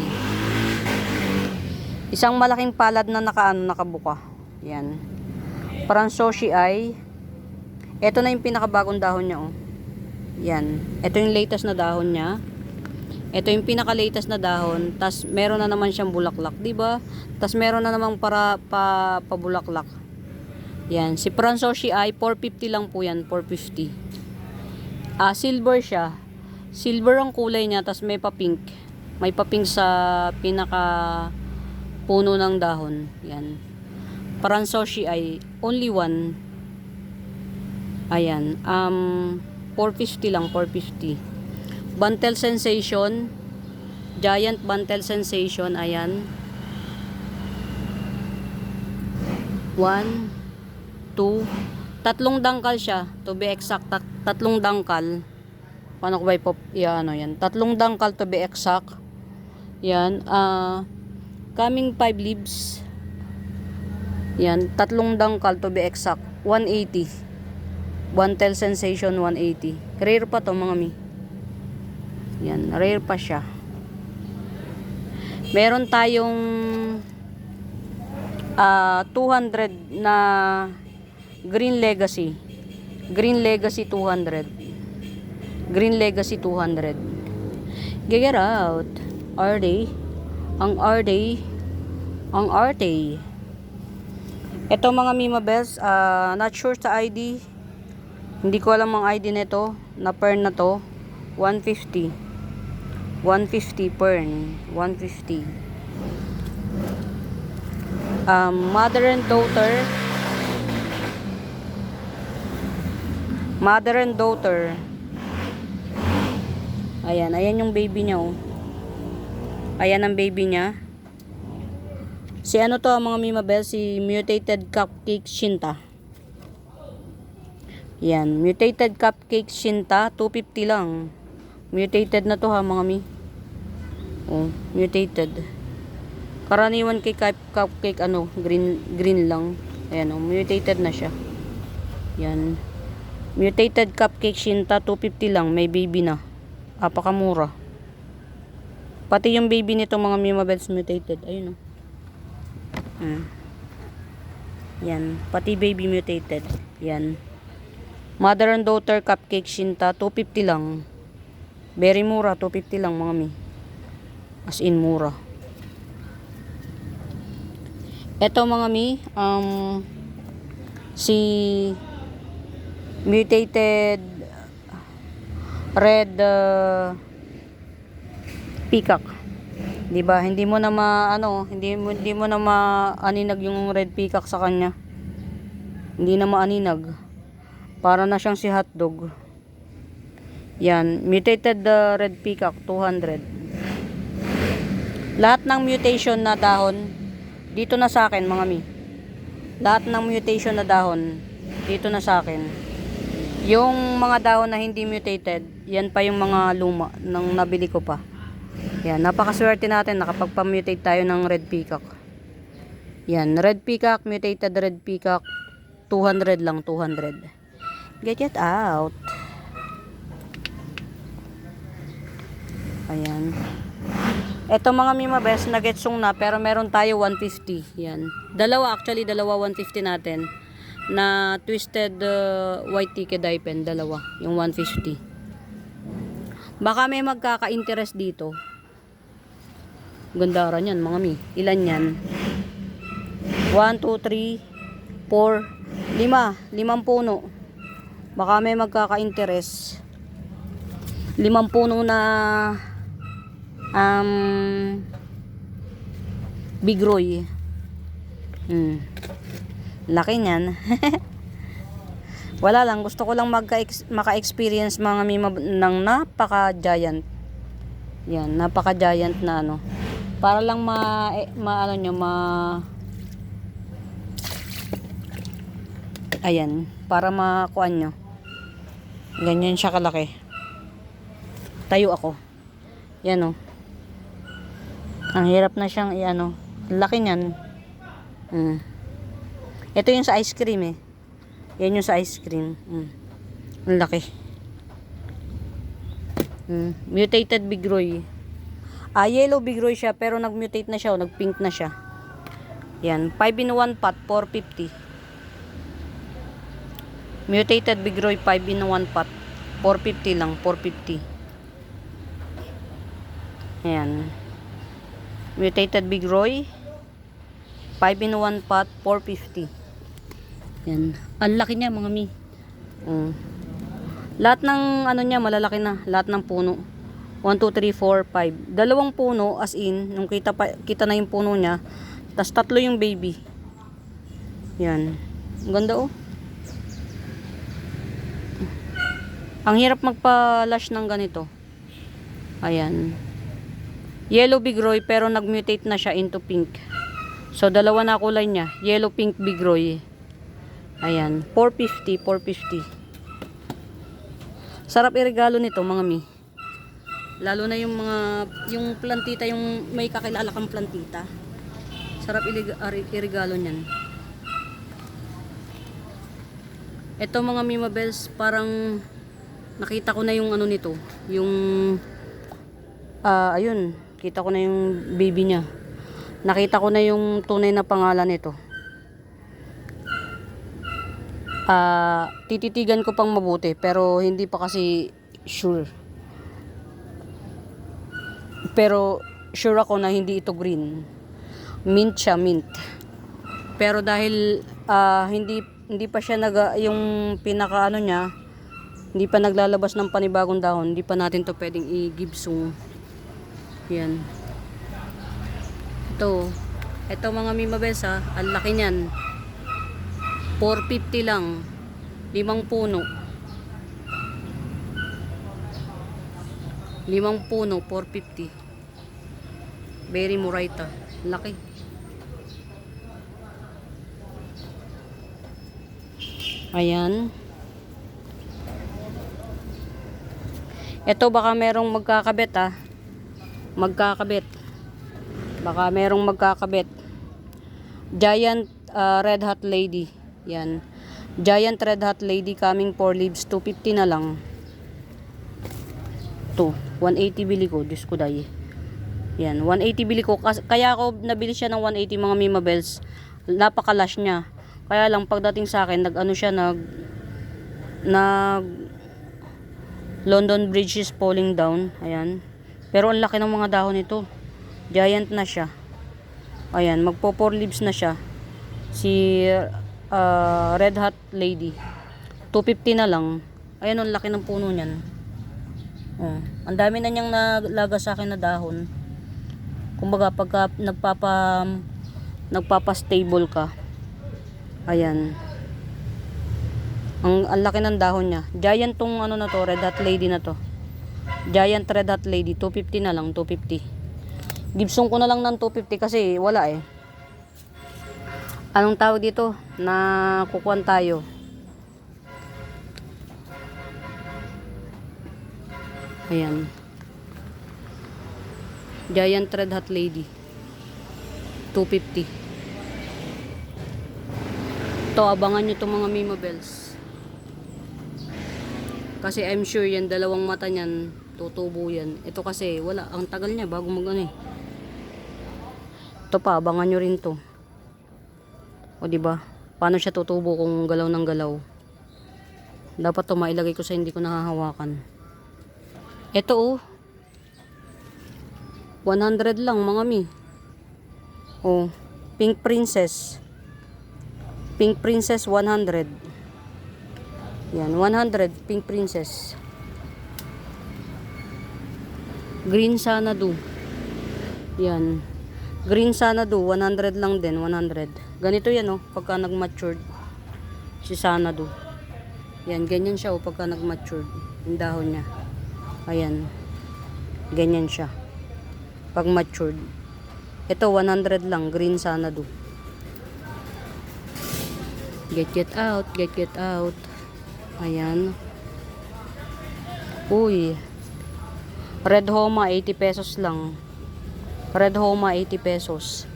Isang malaking palad na nakabuka. Yan. Franshoshi ay ito na yung pinakabagong dahon niya oh. Yan. Ito yung latest na dahon niya. Ito yung pinaka-latest na dahon. Tas meron na naman siyang bulaklak, 'di ba? Tas meron na namang pabulaklak. Yan. Si Franshoshi ay 450 lang po yan, 450. Silver siya. Silver ang kulay niya, tas may pa-pink. May pa-pink sa pinaka puno ng dahon. Yan. Franshoshi ay only one. Ayan. 450 lang, 450. Bantel Sensation. Giant Bantel Sensation. Ayan. 1, 2, tatlong dangkal siya. To be exact, tatlong dangkal. Paano ko ba ano yan? Tatlong dangkal to be exact. Yan. Coming 5 leaves. Yan, tatlong dangkal to be exact. 180. Bantel Sensation 180. Rare pa to mga mi. Yan, rare pa siya. Meron tayong 200 na Green Legacy. Green Legacy 200. Green Legacy 200. Get out. Are they? Ang arte. Ito mga Mima Bells, not sure sa ID. Hindi ko alam ang ID nito. Na pern na to. 150. 150 pern. 150. Mother and daughter. Mother and daughter. Ayan, ayan yung baby niya, oh. Ayan ang baby niya. Si ano to mga Mima Bell, si Mutated Cupcake Shinta. Yan, Mutated Cupcake Shinta, 250 lang. Mutated na to ha mga Mi. Oh, mutated. Karaniwan kay cupcake ano, green lang. Ayan oh, mutated na siya. Yan. Mutated Cupcake Shinta, 250 lang, may baby na. Apakamura. Pati yung baby nito mga Mima Bells mutated. Ayun oh. Yan. Pati baby mutated. Yan. Mother and daughter cupcake Shinta. 250 lang. Very mura. 250 lang mga Mi. As in mura. Ito mga Mi. Si mutated red peacock. 'Di ba? Hindi mo na hindi mo na maaninag yung red peacock sa kanya. Hindi na maaninag. Para na siyang si hotdog. Yan, mutated red peacock 200. Lahat ng mutation na dahon dito na sa akin, mga Mi. Lahat ng mutation na dahon dito na sa akin. Yung mga dahon na hindi mutated, yan pa yung mga luma nang nabili ko pa. Yan, napakaswerte natin nakapagpa-mutate tayo ng red peacock. Yan, red peacock, mutated red peacock, 200 lang, 200. Get it out. Ayan. Ito mga Mima Best, nagetsong na, pero meron tayo 150. Yan. Dalawa 150 natin. Na twisted white ticket dye pen, dalawa. Yung 150. Baka may magkaka-interest dito. Gandaran yan mga Mi. Ilan yan? 1, 2, 3, 4, 5. 5 puno. Baka may magkaka-interest. 5 puno na Big Roy. Laki niyan. Wala lang, gusto ko lang maka-experience mga Mima ng napaka-giant. Yan, napaka-giant na ano. Para lang ayan, para makuan nyo. Ganyan siya kalaki. Tayo ako. Yan oh. Ang hirap na siyang i-ano. Laki niyan. Ito yung sa ice cream eh. Yan yung sa ice cream. Ang laki. Mutated Big Roy. Yellow Big Roy siya pero nag-mutate na siya o nag-pink na siya. Yan, 5 in 1 pot, 450. Mutated Big Roy 5 in 1 pot, 450 lang, 450. Ayan. Mutated Big Roy 5 in 1 pot, 450. Yan. Ang laki niya mga Mi. Lahat ng ano niya malalaki na, lahat ng puno. 1, 2, 3, 4, 5. Dalawang puno as in, nung kita na yung puno niya. Tas 3 yung baby. Yan. Ang ganda oh. Ang hirap magpa-lash ng ganito. Ayan. Yellow Big Roy pero nag-mutate na siya into pink. So dalawa na kulay niya. Yellow pink Big Roy. Ayan. 450, 450. Sarap iregalo nito mga Mi. Lalo na yung yung plantita, yung may kakilala kang plantita. Sarap iregalo niyan. Ito mga Mima Bells, parang nakita ko na yung ano nito, yung ayun, kita ko na yung baby niya. Nakita ko na yung tunay na pangalan nito. Tititigan ko pang mabuti pero hindi pa kasi sure. Pero sure ako na hindi ito green. Mint siya, mint. Pero dahil hindi pa siya yung pinaka ano niya, hindi pa naglalabas ng panibagong dahon, hindi pa natin to pwedeng i-gibsong. Yan. Ito mga mimabes ha, ang laki niyan. 450 lang. 5 puno. 5 puno, 450. Very Murayta. Laki. Ayan. Ito baka merong magkakabit ha. Magkakabit. Baka merong magkakabit. Giant Red Hot Lady. Yan. Giant Red Hot Lady coming 4 leaves. 250 na lang. 180 bili ko. Diyos ko dahi. Yan. 180 bili ko. Kaya ako nabili siya ng 180 mga mimabels. Napakalash niya. Kaya lang pagdating sa akin, nag London Bridge is falling down. Ayan. Pero ang laki ng mga dahon nito. Giant na siya. Ayan. Magpo 4 leaves na siya. Si Red Hot Lady. 250 na lang. Ayan, ang laki ng puno niyan. Ang dami na niyang nalaga sa akin na dahon. Kumbaga pagka nagpapa-stable ka. Ayan. Ang laki ng dahon niya. Giant tong ano na to, Red Hot Lady na to. Giant Red Hot Lady, 250 na lang, 250. Gibsong ko na lang ng 250 kasi wala eh. Anong tawag dito? Na kukuhan tayo. Ayan. Giant Red Hot Lady. 250. Ito, abangan nyo itong mga mimabels. Kasi I'm sure yan, dalawang mata niyan, tutubo yan. Ito kasi, wala. Ang tagal niya bago mag-ano eh. Ito pa, abangan nyo rin to. O diba? Paano siya tutubo kung galaw ng galaw? Dapat to mailagay ko sa hindi ko nahahawakan. Ito 100 lang mga mi. Pink Princess. Pink Princess 100. Yan, 100 Pink Princess. Green Xanadu. Yan. Green Xanadu 100 lang din, 100. Ganito yan pagka nag-matured si Xanadu. Yan, ganyan siya pagka nag-matured yung dahon niya. Ayan. Ganyan siya. Pag matured. Ito 100 lang, Green Xanadu. Get out, get out. Ayan. Uy. Red Homa 80 pesos lang. Red Homa 80 pesos.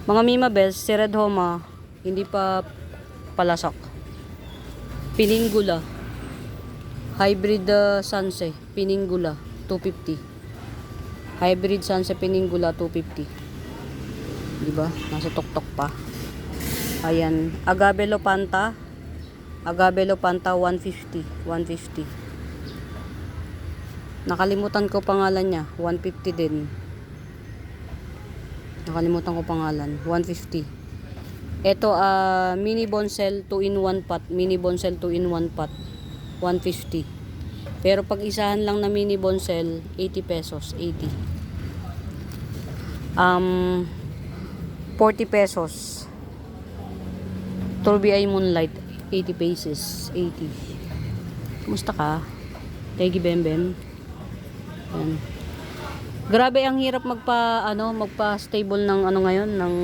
Mga mimabels, si Red Homa hindi pa palasak. Piningula. Hybrid Sanse Piningula 250. Hybrid Sanse Piningula 250. Diba? Nasa tuktok pa. Ayan, Agave Lopanta 150. Nakalimutan ko pangalan niya, 150 din. Nakalimutan ko pangalan, 150. Ito mini bonsel 2-in-1 pot, 150. Pero pag isahan lang na mini bonsel, 80 pesos, 80. 40 pesos. Turbi-Eye Moonlight, 80 pesos, 80. Kumusta ka? Tegi Bembem. Yan. Grabe ang hirap magpa-stable ng ngayon, ng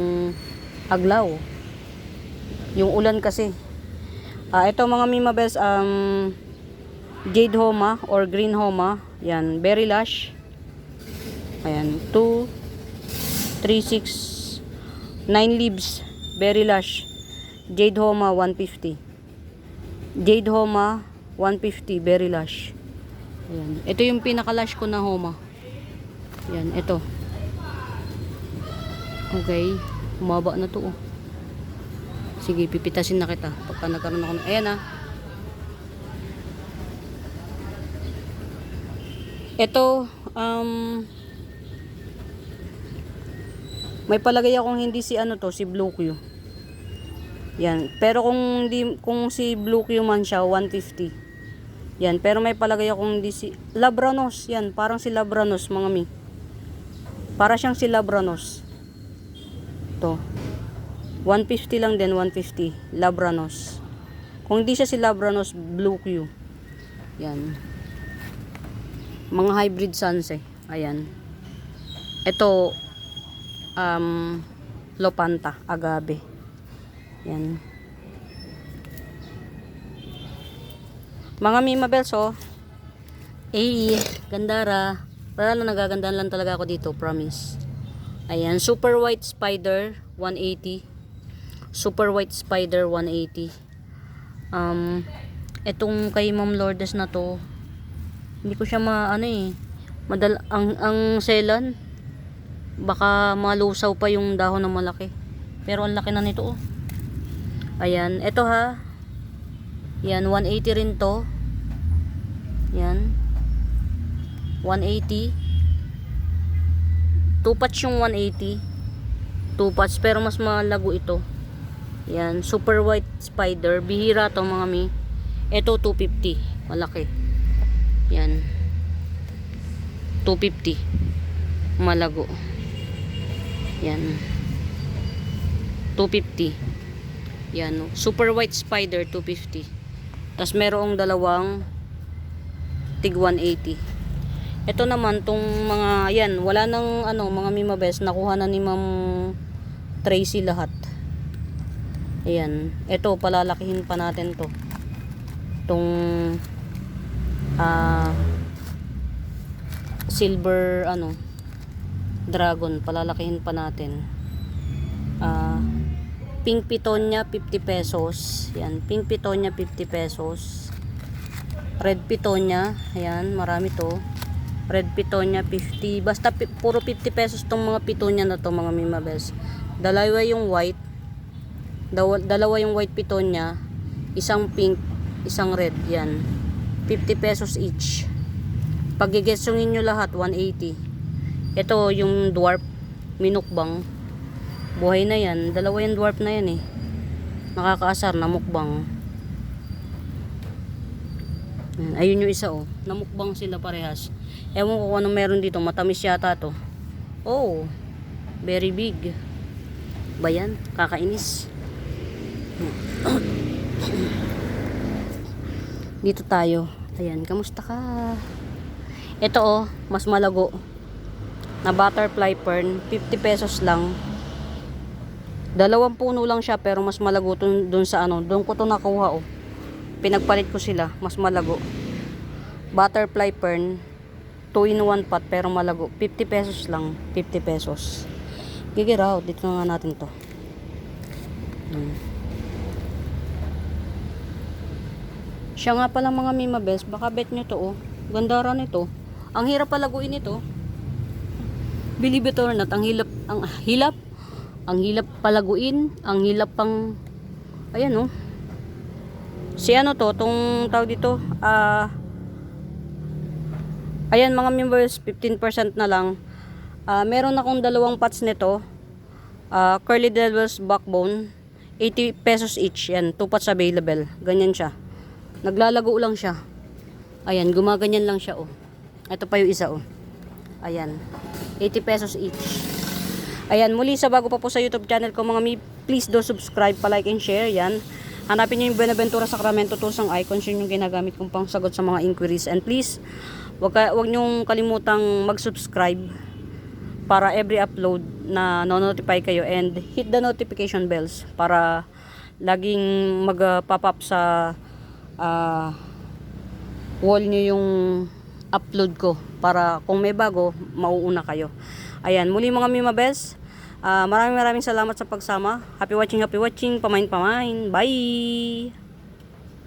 aglaw. Yung ulan kasi. Ito mga mimabels, Jade Homa or Green Homa. Yan, Berry Lush. Ayan, 2, 3, 6, 9 leaves. Berry Lush. Jade Homa 150. Jade Homa 150, Berry Lush. Ayan. Ito yung pinaka-lush ko na Homa. Yan, ito. Okay. Humaba na to. Sige, pipitasin na kita. Pagka nagkaroon ako ng... Ayan Ito, may palagay akong hindi si ano to, si Blue Q. Yan. Pero kung si Blue Q man siya, 150. Yan. Pero may palagay akong hindi si Labranos. Yan. Parang si Labranos, mga mi. Para siyang si Labranos. To. 150 lang din, 150. Labranos. Kung hindi siya si Labranos, Blue Q. Yan. Mga hybrid suns eh. Ayan. Ito, Lopanta, agave. Yan. Mga Mima Bells, oh. Gandara. Para lang nagagandaan lang talaga ako dito, promise. Ayan, Super White Spider, 180. Super White Spider, 180. Etong kay Ma'am Lourdes na to, hindi ko siya ang selan, baka malusaw pa yung dahon na malaki. Pero ang laki na nito, oh. Ayan, eto ha. Yan, 180 rin to. Yan. 180. 2 patch yung 180. 2 patch pero mas malago ito. Yan, Super White Spider. Bihira to mga mi. Ito 250. Malaki. Yan. 250. Malago. Yan. 250. Yan. Super White Spider 250. Tapos merong dalawang tig 180. Ito naman tong mga yan, wala nang mga Mima Bells, nakuha na ni Ma'am Tracy lahat. Ayan, ito palalakihin pa natin to. Tong silver dragon, palalakihin pa natin. Pink Pitonia 50 pesos. Yan, Pink Pitonia 50 pesos. Red Pitonia, ayan, marami to. Red Pitonia 50. Basta puro 50 pesos tong mga pitonia na to, mga Mima Bells. Dalawa yung white. Dalawa yung white pitonia, isang pink, isang red. Yan. 50 pesos each. Pag gigetsungin nyo lahat, 180. Ito yung dwarf, minukbang. Buhay na yan. Dalawa yung dwarf na yan eh. Nakakaasar na mukbang. Ayun yung isa, oh. Namukbang sila parehas. Ewan ko kung ano meron dito. Matamis yata to. Oh, very big. Bayan, kakainis. Dito tayo. Ayan, kamusta ka? Ito, oh, mas malago. Na butterfly fern, 50 pesos lang. Dalawang puno lang siya pero mas malago dun sa doon ko to nakuha, oh. Pinagpalit ko sila, mas malago. Butterfly fern, 2 in 1 pot pero malago. 50 pesos lang, 50 pesos. Gigiraw, dito na nga natin to. Siya nga pala mga Mima Bells, baka bet nyo to, oh. Ganda rin ito. Ang hirap palaguin ito. Believe it or not, ang hilap palaguin, ang hilap pang, ayan, oh. Si tong tawag dito, ayan mga members, 15% na lang. Meron akong dalawang pots nito. Curly Devil's Backbone, 80 pesos each. Yan, 2 pots available. Ganyan siya. Naglalago lang siya. Ayan, gumaganyan lang siya, oh. Ito pa yung isa, oh. Ayan, 80 pesos each. Ayan, muli sa bago pa po sa YouTube channel ko mga mi, please do subscribe, pa-like and share. Yan. Hanapin nyo yung Buenaventura Sacramento tools ang icons, yun yung ginagamit kong pang sagot sa mga inquiries. And please, wag nyong kalimutang mag-subscribe para every upload na no-notify kayo, and hit the notification bells para laging mag-pop up sa wall nyo yung upload ko para kung may bago, mauuna kayo. Ayan, muli mga Mima Bells, maraming salamat sa pagsama. Happy watching, pamain. Bye!